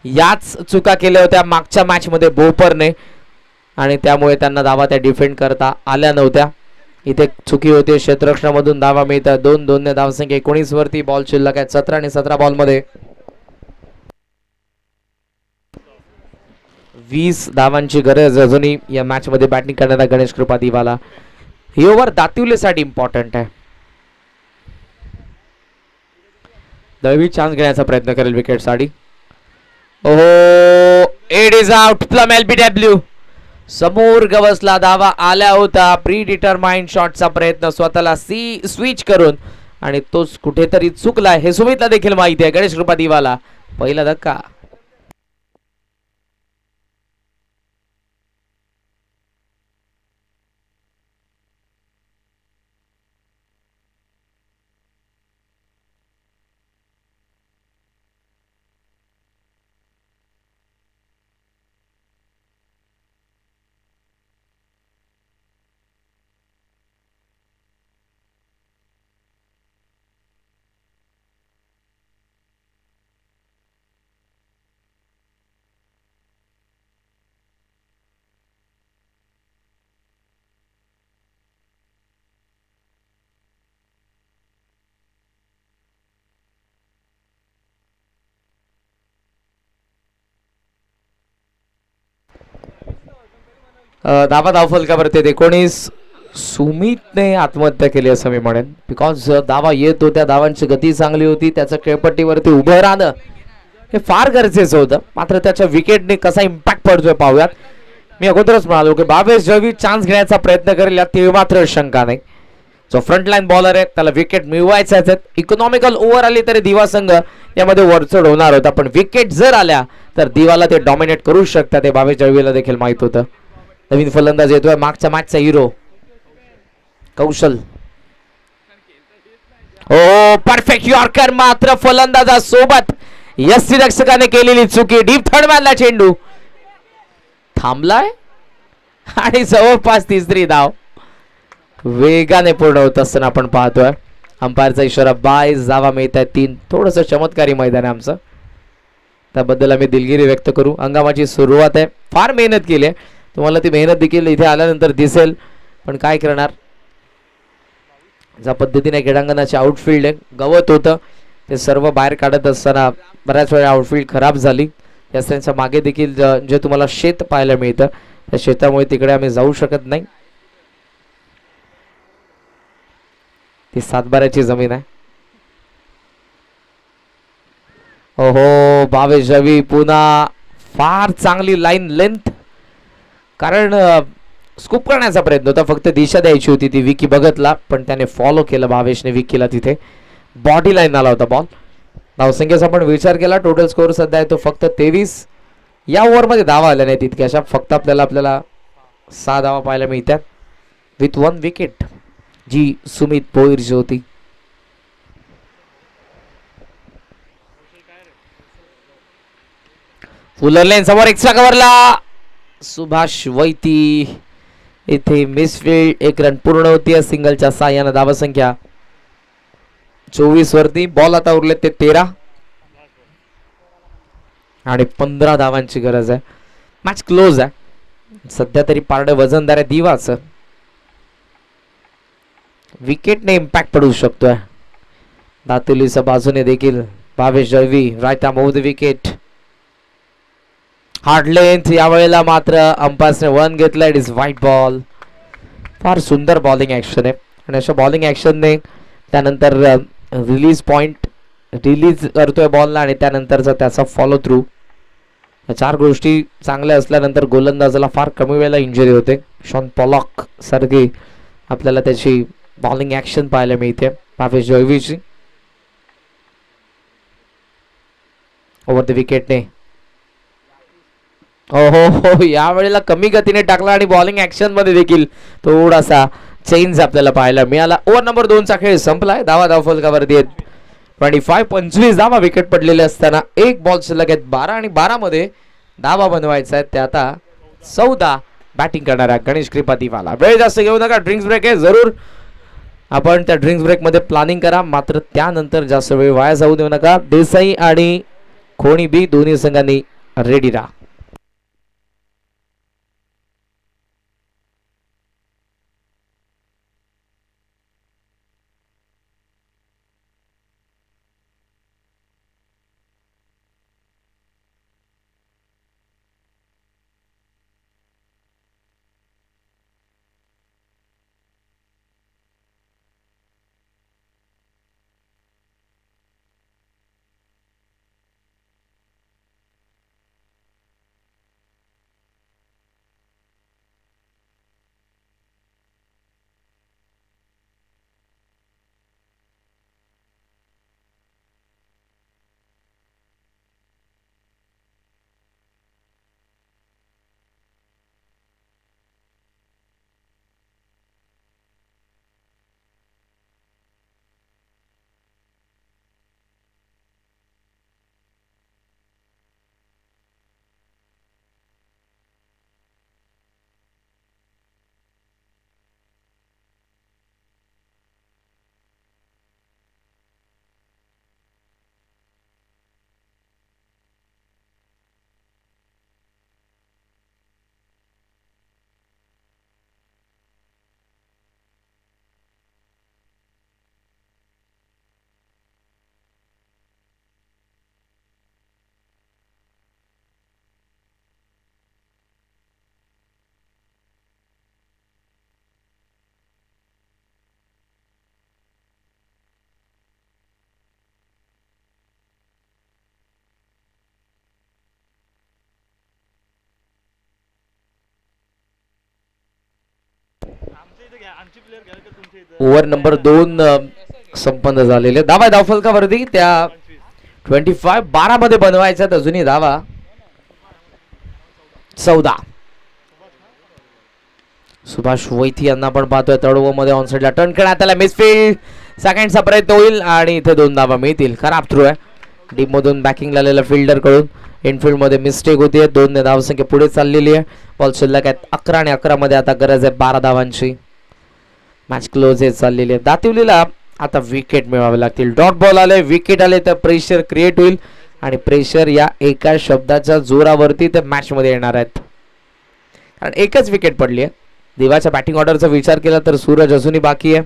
याच चुका केल्या होत्या मागच्या मॅच मध्ये बोपरने आणि त्यामुळे त्यांना धावा त्या डिफेंड करता आल्या नव्हत्या. इथे चुकी होती. क्षेत्ररक्षणामधून धावा मिळतात 2-2 ने धावसंख्या 19 वरती. बॉल शिल्लक आहे 17 आणि 17 बॉल मध्ये 20 धावांची गरज अजूनही या मॅच मध्ये बॅटिंग करणारा गणेश कृपा दिवाला. ही ओव्हर दातिवलेसाठी इम्पॉर्टंट आहे. दळवी चान्स घेण्याचा प्रयत्न करेल विकेटसाठी. ओहो, it is out from LBW. समोर गवसला धावा आला होता. प्री डिटरमाइंड शॉटचा प्रयत्न स्वतःला स्विच करून आणि तोच कुठेतरी चुकलाय हे सुमितला देखील माहिती आहे. गणेश कृपा दिवाला पहिला धक्का. धावा धावफलकावरती 19. सुमितने आत्महत्या केली असं मी म्हणेन. बिकॉज धावा येत होत्या, धावांची गती चांगली होती, त्याचं खेळपट्टीवरती उभं राहणं हे फार गरजेचं होतं. मात्र त्याच्या विकेटने कसा इम्पॅक्ट पडतोय पाहूयात. मी अगोदरच म्हणालो की भावेश जळवी चान्स घेण्याचा प्रयत्न करेल, यात ते मात्र शंका नाही. जो फ्रंटलाईन बॉलर आहे त्याला विकेट मिळवायचाच आहे. इकॉनॉमिकल ओव्हर आली तरी दिवा संघ यामध्ये वरचढ होणार होता, पण विकेट जर आल्या तर दिवाला ते डॉमिनेट करू शकतात हे भावेश जळवीला देखील माहित होतं. नवीन फलंदाज येतोय, मागच्या मॅचचा हिरो कौशल. ओ परफेक्ट यॉर्कर, मात्र फलंदाजासोबत यष्टीरक्षकाने केलेली चुकी. डीप थर्ड मॅनला चेंडू थांबलाय आणि जवळपास तिसरी धाव वेगाने पूर्ण होत असताना आपण पाहतोय. अंपायरचा इशारा 22 धावा मिळत आहेत 3. थोडंसं चमत्कारी मैदान आहे आमचं, त्याबद्दल आम्ही दिलगिरी व्यक्त करू. हंगामाची सुरुवात आहे, फार मेहनत केली आहे, तुम्हाला ती मेहनत देखील इथे आल्यानंतर दिसेल. पण काय करणार, ज्या पद्धतीने क्रीडांगणाचे आउटफील्ड आहे, गवत होतं ते सर्व बाहेर काढत असताना बऱ्याच वेळा आउटफील्ड खराब झाली. याच त्यांच्या मागे देखील जे तुम्हाला शेत पाहायला मिळतं, त्या शेतामुळे तिकडे आम्ही जाऊ शकत नाही. ती सातबाऱ्याची जमीन आहे. ओहो, भावेश जळवी पुन्हा फार चांगली लाईन लेंथ, कारण स्कूप करण्याचा प्रयत्न होता, फक्त दिशा द्यायची होती ती विकी बघतला, पण त्याने फॉलो केलं भावेशने विकीला. तिथे बॉडी लाईन आला होता बॉल. धावसंख्येचा आपण विचार केला, टोटल स्कोअर सध्या आहे तो फक्त 23. या ओव्हरमध्ये धावा आल्या नाही तितक्याशा, फक्त आपल्याला 6 धावा पाहायला मिळतात विथ 1 विकेट जी सुमित भोईरची होती. फुलर लेन समोर एक्स्ट्रा कव्हरला सुभाष वैती. इथे मिसफील्ड, 1 रन पूर्ण होती सिंगलच्या साह्यानं. धावसंख्या 24 वरती. बॉल आता उरले ते 13 आणि 15 धावांची गरज आहे. मॅच क्लोज आहे सध्या तरी, पारडं वजनदार आहे दिवाचं. विकेटने इम्पॅक्ट पडू शकतोय. दातुलीच्या बाजूने देखील Bhavesh Jalvi right arm over the wicket. Hard length, यावेळेला मात्र अंपायर्सने 1 घेतला. It is wide ball. फार सुंदर बॉलिंग ऍक्शन आहे आणि अशा बॉलिंग ऍक्शनने त्यानंतर रिलीज पॉइंट रिलीज करतोय बॉलला आणि त्यानंतरचा त्याचा फॉलो थ्रू, या 4 गोष्टी चांगल्या असल्यानंतर गोलंदाजाला फार कमी वेळेला इंजुरी होते. शॉन पॉलॉक सारखी आपल्याला त्याची बॉलिंग ऍक्शन पाहायला मिळते भावेश जळवीची. ओव्हर द विकेटने हो यावेळेला कमी गतीने टाकला आणि बॉलिंग ऍक्शन मध्ये देखील थोडासा चेंज आपल्याला पाहायला मिळाला. ओव्हर नंबर 2 चा खेळ संपलाय. धावा फलकावरती आहेत 25 धावा विकेट पडलेले असताना 1 बॉल शिल्लक आहेत. 12 आणि 12 मध्ये धावा बनवायचा आहे. ते आता 14 बॅटिंग करणारा गणेश कृपा दिवाला. वेळ जास्त घेऊ नका, ड्रिंक्स ब्रेक आहे जरूर. आपण त्या ड्रिंक्स ब्रेक मध्ये प्लॅनिंग करा, मात्र त्यानंतर जास्त वेळ वाया जाऊ देऊ नका. देसाई आणि खोणी बी दोन्ही संघांनी रेडी राहा. ओव्हर नंबर 2 संपन्न झालेले. धावा धावफलकावरती त्या 25 मध्ये बनवायच्यात अजूनही धावा 14. सुभाष वैथी यांना पण पाहतोय तळोवा मध्ये ऑनसाइडला टर्न करण्यात आला. मिसफील्ड सेकंडचा प्रयत्न होईल आणि इथे 2 धावा मिळतील. खराब थ्रो आहे डीप मधून बॅकिंग आलेला फिल्डर कडून. इनफिल्ड मध्ये मिस्टेक होती. 2 धावसंख्या पुढे चाललेली आहे. बॉल शिल्लक आहेत 11 आणि 11 मध्ये आता गरज आहे 12 धावांची. मॅच क्लोज आहे चाललेली आहे. दातिवलीला आता विकेट मिळवावे लागतील. डॉट बॉल आले विकेट आले तर प्रेशर क्रिएट होईल आणि प्रेशर या एका शब्दाच्या जोरावरती ते मॅच मध्ये येणार आहेत. कारण एकच विकेट पडली आहे. देवाच्या बॅटिंग ऑर्डरचा विचार केला तर सूरज अजूनही बाकी आहे.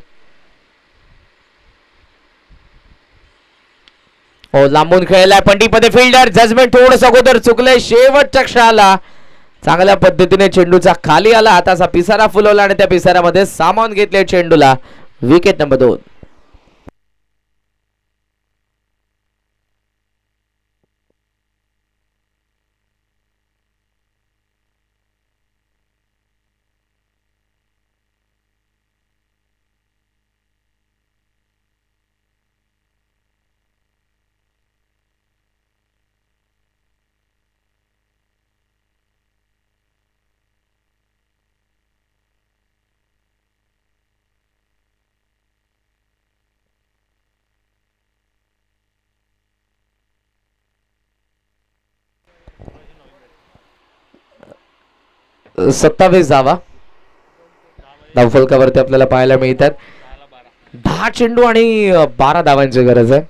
हो लांबून खेळलाय पंडीमध्ये फिल्डर. जजमेंट थोडंसं अगोदर चुकलंय. शेवटच्या क्षणाला चांगल्या पद्धतीने चेंडूचा खाली आला. हाताचा पिसारा फुलवला आणि त्या पिसाऱ्यामध्ये सामावून घेतले चेंडूला. Wicket number 2. सत्तावीस धावा धावफलकावरती आपल्याला पाहायला मिळतात. 10 चेंडू आणि 12 धावांची गरज आहे.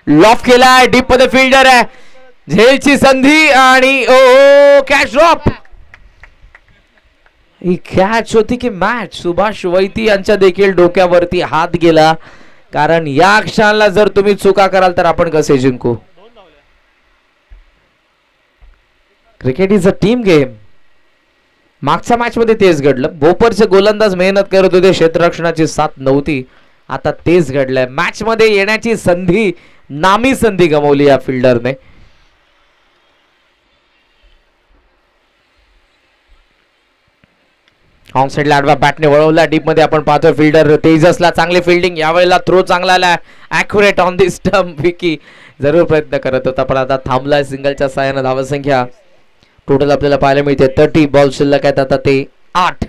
लॉफ केलाय डीप मध्ये फिल्डर आहे. झेलची संधी आणि ओ कॅच ड्रॉप. ही कॅच होती की मॅच. सुभाष वैती यांच्या देखील डोक्यावरती हात गेला. कारण या क्षणाला जर तुम्ही चुका कराल तर आपण कसे जिंकू. Cricket is a team game. मागच्या मॅच मध्ये तेच घडलं. भोपरचे गोलंदाज मेहनत करत होते. क्षेत्ररक्षणाची साथ नव्हती. आता तेच घडलंय. मॅच मध्ये येण्याची संधी नामी संधी गमावली या फिल्डरने. ऑन साइडला आडवा बॅटने वळवला. डीप मध्ये आपण पाहतोय फिल्डर तेजसला चांगली फिल्डिंग. यावेळेला थ्रो चांगला आला. Accurate on the stump. Vicky जरूर प्रयत्न करत होता पण आता थांबलाय. सिंगलच्या साहाय्याने धावसंख्या टोटल आपल्याला पाहायला मिळते 30. बॉल शिल्लक आहेत आता ते 8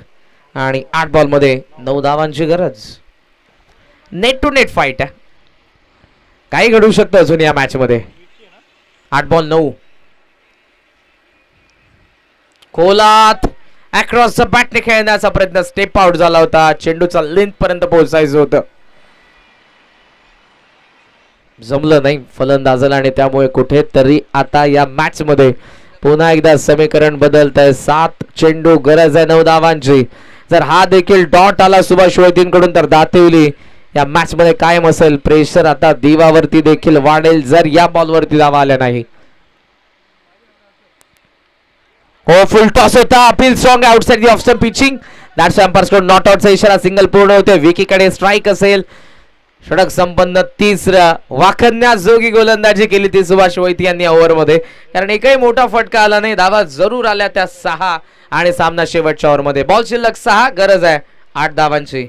आणि 8 बॉल मध्ये 9 धावांची गरज. नेट टू नेट फाईट आहे. काही घडू शकतं अजून या मॅच मध्ये. 8 बॉल 9. खोलात अक्रॉस द बॅटने खेळण्याचा प्रयत्न. स्टेप आउट झाला होता. चेंडूचा लेंथ पर्यंत पोहोचायचं होतं. जमलं नाही फलंदाजाला आणि त्यामुळे कुठेतरी आता या मॅच मध्ये पुन्हा एकदा समीकरण बदलत आहे. 7 चेंडू गरज आहे 9 धावांची. जर हा देखील डॉट आला सुभाष वैतींकडून तर दातिवली या मॅच मध्ये कायम असेल. प्रेशर आता दिवावरती देखील वाढेल जर या बॉलवरती धावा आल्या नाही. हो फुल टॉस होता. Appeal strong outside the off stump pitching. That's umpires कडून नॉट आउटचा इशारा. सिंगल पूर्ण होते. विकी कडे स्ट्राइक असेल. षटक संपन्न. 3रा वाखण्यास जोगी गोलंदाजी केली ती सुभाष वैती यांनी ओव्हर मध्ये. कारण एकही मोठा फटका आला नाही. धावा जरूर आल्या त्या 6 आणि सामना शेवटच्या ओव्हर मध्ये. बॉल शिल्लक 6. गरज आहे 8 धावांची.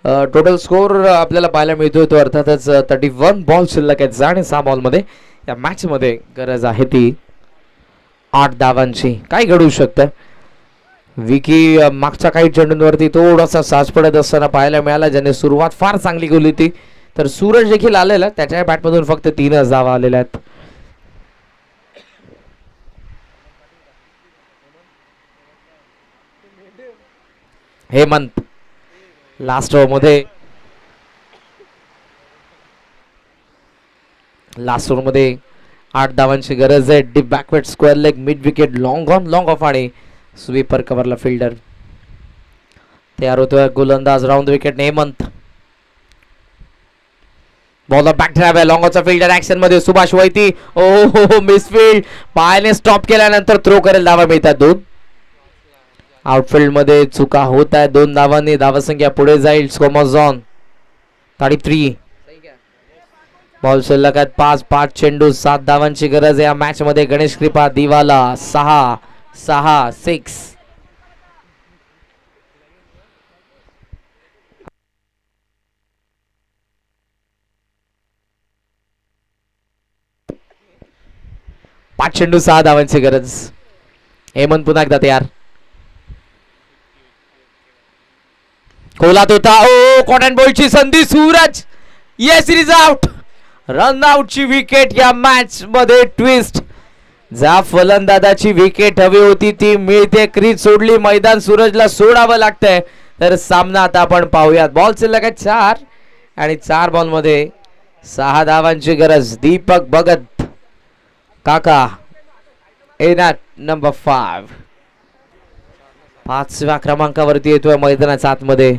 टोटल स्कोर आपल्याला पाहायला मिळतोय तो अर्थातच 31 बॉल शिल्लक आहेत आणि 6 बॉलमध्ये या मॅच मध्ये गरज आहे ती 8 धावांची. काय घडू शकतं? विकी मागच्या काही चेंडूंवरती थोडासा साज पडत असताना पाहायला मिळाला, ज्याने सुरुवात फार चांगली केली होती. तर सूरज देखील आलेला, त्याच्या बॅटमधून फक्त 3च धावा आलेल्या आहेत. हेमंत लास्ट ओव्हरमध्ये 8 धावांची गरज आहे. Deep backward square leg mid wicket long on long of आणि स्वीपर कव्हरला फिल्डर तयार होतोय. गोलंदाज round wicket Hemant. Bowler back drive आहे, लॉंगचा फिल्डर ऍक्शन मध्ये सुभाष वैती. ओ मिसफील्ड, पायाने स्टॉप केल्यानंतर थ्रो करेल, धावा मिळतात 2. आउटफील्ड मध्ये चुका होत आहे 2 धावांनी. धावसंख्या पुढे जाईल. स्कोमॉझॉन 3. बॉल शिल्लक आहेत 5 चेंडू 7 धावांची गरज आहे या मॅच मध्ये. गणेश कृपा दिवाला 6. पाच चेंडू 6 धावांची गरज. हेमंत पुन्हा एकदा तयार. खोलात होता. ओ कॉटन बॉलची संधी. Suraj yes it is out. Run आउटची विकेट या मॅच मध्ये. ट्विस्ट. ज्या फलंदाजाची विकेट हवी होती ती मिळते. क्रीज सोडली, मैदान सूरजला सोडावं लागतंय. तर सामना आता आपण पाहूयात. बॉल शिल्लक आहे 4 आणि 4 बॉल मध्ये 6 धावांची गरज. दीपक भगत काका इन ॲट नंबर 5. 5व्या क्रमांकावरती येतोय मैदानाच्या आतमध्ये.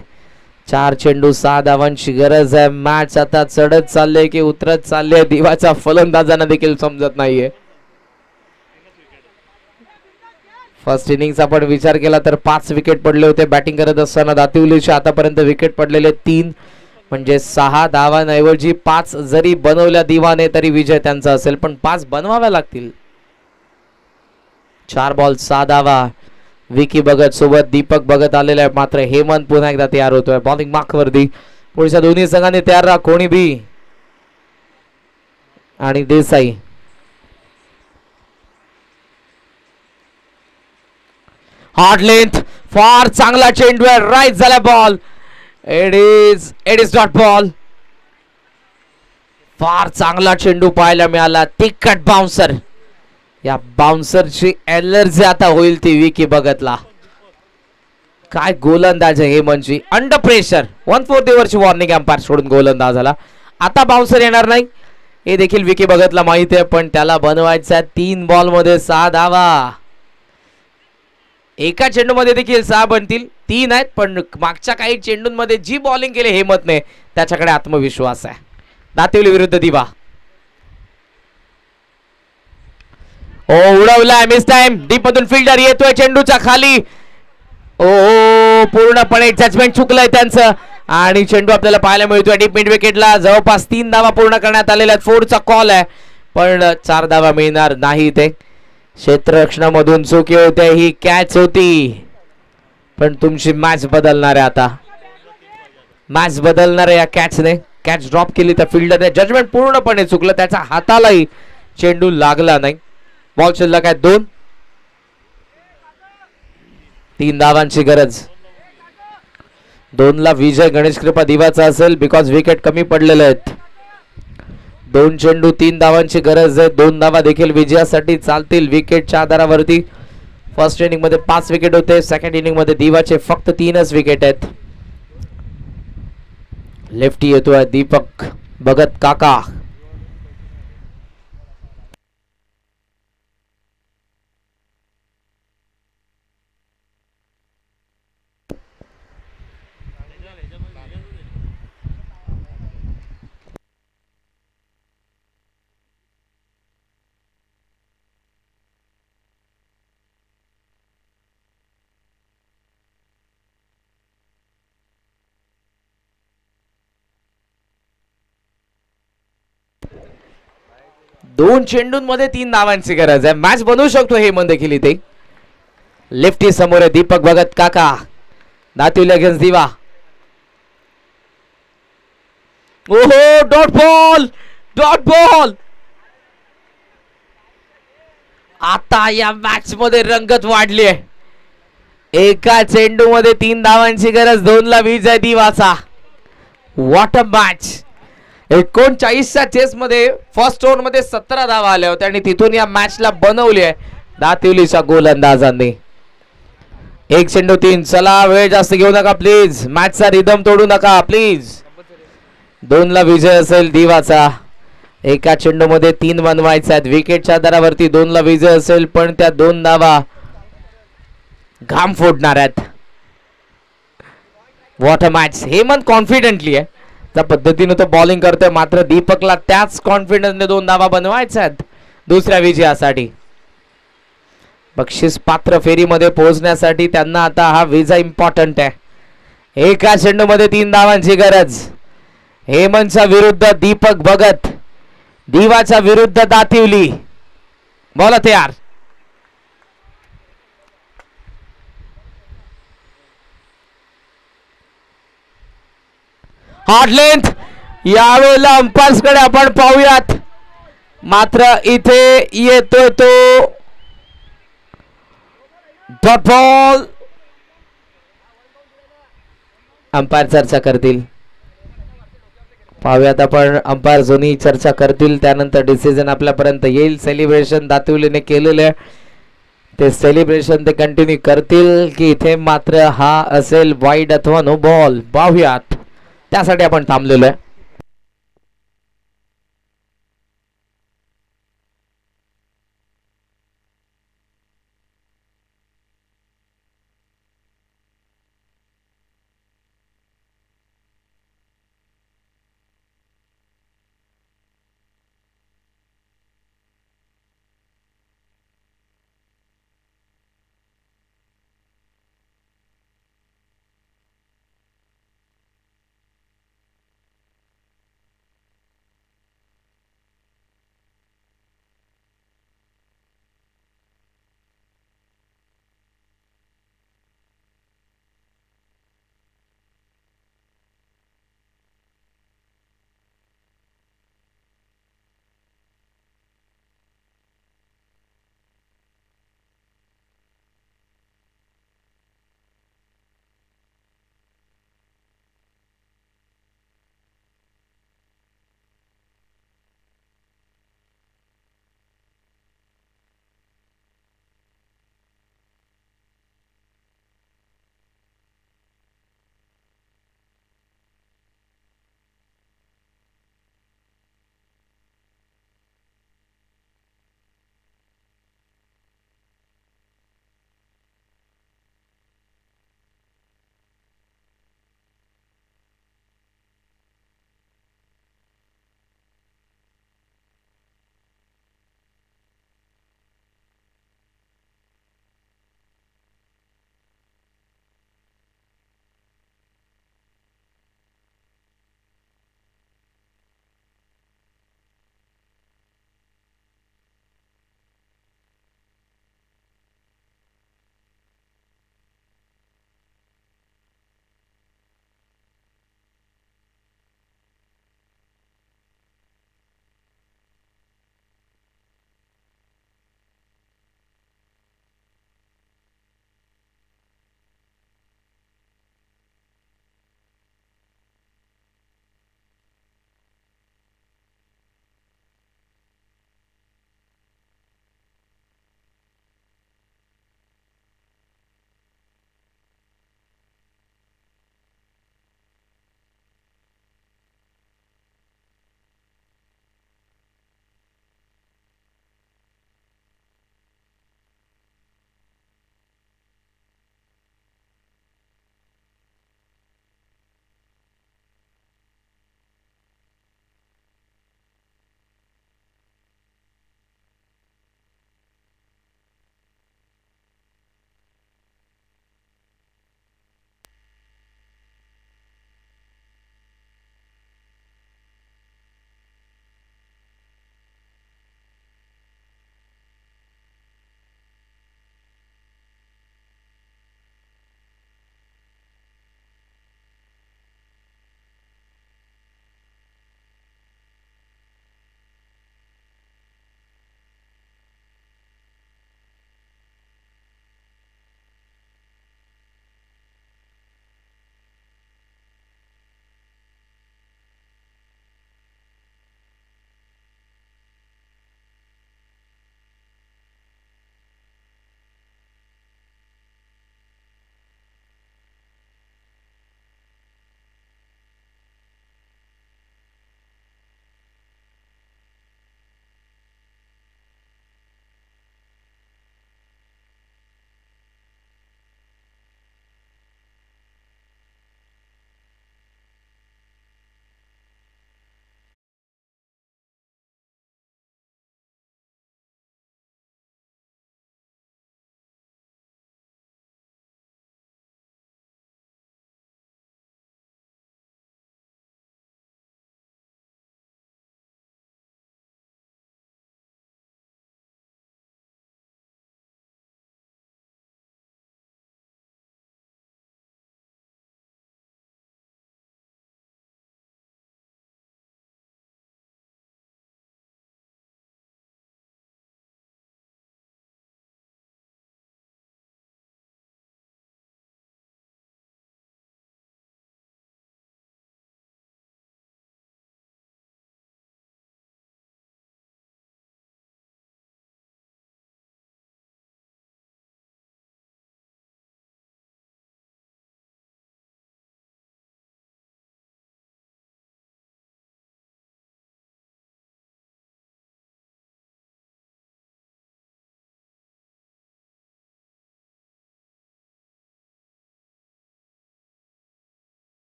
4 चेंडू 6 धावांची गरज आहे. मॅच आता चढत चालले की उतरत चालले, दिवाच्या फलंदाजांना देखील समजत नाहीये. फर्स्ट इनिंगचा आपण विचार केला तर 5 विकेट पडले होते बॅटिंग करत असताना. दातिवलीचे आतापर्यंत विकेट पडलेले 3, म्हणजे 6 धावांऐवजी 5 जरी बनवल्या दिवाने तरी विजय त्यांचा असेल, पण 5 बनवाव्या लागतील. 4 बॉल 6 धावा. विकी भगत सोबत दीपक भगत आलेला आहे, मात्र हेमंत पुन्हा एकदा तयार होतोय. बॉलिंग मार्कवरती पुढच्या दोन्ही संघांनी तयार राहा. कोणी बी आणि देसाई. हार्ड लेंथ, फार चांगला चेंडू आहे. राईट झाला ball. It is dot ball. फार चांगला चेंडू पाहायला मिळाला. तिखट बाउन्सर. या बाउन्सरची एलर्जी आता होईल ती विकी भगतला. काय गोलंदाज आहे हेमंतची. अंडर प्रेशर 1/4 ओव्हरची वॉर्निंग अंपायर सोडून गोलंदाजाला. आता बाउन्सर येणार नाही हे देखील विकी भगतला माहिती आहे, पण त्याला बनवायचा 3 बॉल मध्ये 6 धावा. एका चेंडूमध्ये देखील 6 बनतील. 3 आहेत, पण मागच्या काही चेंडूंमध्ये जी बॉलिंग केली हेमंतने त्याच्याकडे आत्मविश्वास आहे. दातिवली विरुद्ध दिवा. ओ उडवलाय, मिस टाइम. डीप मधून फिल्डर येतोय चेंडूच्या खाली. ओ पूर्णपणे जजमेंट चुकलंय त्यांचं आणि चेंडू आपल्याला पाहायला मिळतोय डीप मिड विकेटला. जवळपास 3 धावा पूर्ण करण्यात आलेल्या आहेत. 4चा कॉल आहे, पण 4 धावा मिळणार नाही. ते क्षेत्ररक्षणामधून चुकी होते. ही कॅच होती, पण तुमची मॅच बदलणार आहे. आता मॅच बदलणार आहे या कॅचने. कॅच ड्रॉप केली तर फिल्डरने. जजमेंट पूर्णपणे चुकलं. त्याच्या हातालाही चेंडू लागला नाही. बॉल शिल्लक आहे 2. 3 धावांची गरज. 2ला विजय गणेश कृपा दिवाचा असेल, बिकॉज विकेट कमी पडलेले आहेत. 2 चेंडू 3 धावांची गरज आहे. 2 धावा देखील विजयासाठी चालतील विकेटच्या आधारावरती. फर्स्ट इनिंग मध्ये 5 विकेट होते. सेकंड इनिंग मध्ये दिवाचे फक्त 3च विकेट आहेत. लेफ्टी येतोय दीपक भगत काका. दोन चेंडूंमध्ये 3 धावांची गरज आहे. मॅच बनवू शकतो हेमंत देखील इथे. लेफ्टी समोर आहे दीपक भगत काका. दातिवली अगेन्स्ट दिवा. ओहो, डॉट बॉल, डॉट बॉल. आता या मॅच मध्ये रंगत वाढली आहे. एका चेंडू मध्ये 3 धावांची गरज, 2 ला विजय दिवाचा. What a match. 39च्या चेस मध्ये फर्स्ट ओव्हर मध्ये 17 धावा आल्या होत्या आणि तिथून या मॅचला बनवली आहे दातिवलीच्या गोलंदाजांनी. 1 चेंडू 3. चला, वेळ जास्त घेऊ नका प्लीज, मॅचचा रिदम तोडू नका प्लीज. 2 ला विजय असेल दिवाचा. एका चेंडू मध्ये 3 बनवायचे आहेत. विकेटच्या दरावरती 2 ला विजय असेल, पण त्या 2 धावा घाम फोडणार आहेत. What a match. Hemant confidently आहे त्या पद्धतीने तो बॉलिंग करतोय, मात्र दीपकला त्याच कॉन्फिडन्सने 2 धावा बनवायच्या आहेत दुसऱ्या विजयासाठी. बक्षीस पात्र फेरीमध्ये पोहोचण्यासाठी त्यांना आता हा विजय इम्पॉर्टंट आहे. एका चेंडू मध्ये 3 धावांची गरज. हेमंतच्या विरुद्ध दीपक भगत, दिवाच्या विरुद्ध दातिवली. बोला तयार. Hard length. यावेळेला अंपायर्स कडे आपण पाहूयात, मात्र इथे येतोय तो डॉट बॉल. अंपायर चर्चा करतील, पाहूयात आपण. अंपायर जोनी चर्चा करतील, त्यानंतर डिसिजन आपल्यापर्यंत येईल. सेलिब्रेशन दातिवलीने केलेले आहे, ते सेलिब्रेशन ते कंटिन्यू करतील की इथे मात्र हा असेल वाईड अथवा नो बॉल. पाहूयात, त्यासाठी आपण थांबलेलो आहे.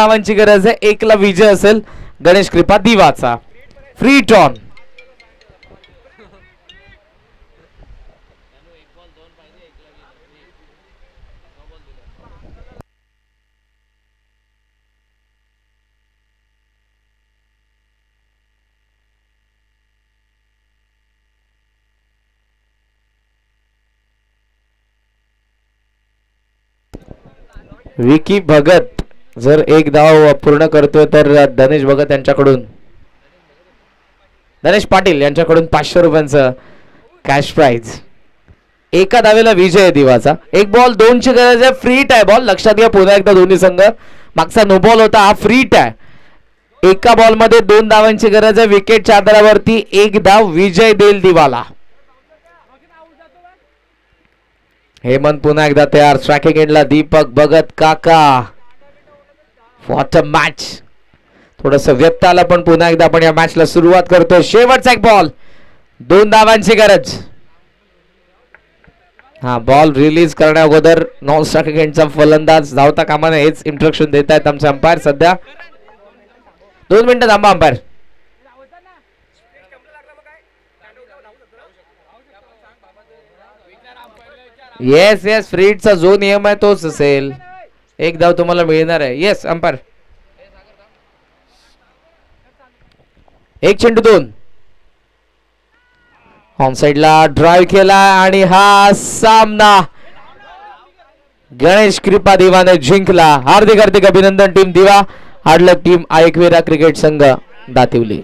धावांची गरज आहे, 1 ला विजय असेल गणेश कृपा दिवाचा. फ्री टॉन. विकी भगत जर 1 धाव पूर्ण करतोय तर धनेश भगत यांच्याकडून, धनेश पाटील यांच्याकडून 500 रुपयांचं कॅश प्राइज. 1 धावेला विजय आहे दिवाचा. 1 बॉल 2 ची गरज आहे. Free tie ball. लक्षात घ्या पुन्हा एकदा दोन्ही संघ. मागचा नो बॉल होता, हा फ्री टाय. 1 बॉल मध्ये 2 धावांची गरज आहे. विकेटच्या आधारावरती 1 धाव विजय देईल दिवाला. हेमंत पुन्हा एकदा तयार. स्ट्रायकिंग एंडला दीपक भगत काका. What a match. थोडस व्यक्त आला पण पुन्हा एकदा आपण या मॅचला सुरुवात करतोय. शेवटचा 1 बॉल 2 धावांची गरज. हा बॉल रिलीज करण्या अगोदर नॉन स्ट्रायकिंग एंडचा फलंदाज धावता कामा नये हेच इंस्ट्रक्शन देत आहेत आमचे अंपायर. सध्या 2 मिनिटं थांबा अंपायर. येस येस, फ्रीडचा जो नियम आहे तोच असेल. 1 धाव तुम्हाला मिळणार आहे. Yes umpire. 1 चेंडू 2. ऑन साइडला ड्राइव्ह केला आणि हा सामना गणेश कृपा दिवाने जिंकला. हार्दिक हार्दिक अभिनंदन टीम दिवा. हार्डलक टीम आयकवेरा क्रिकेट संघ दातिवली.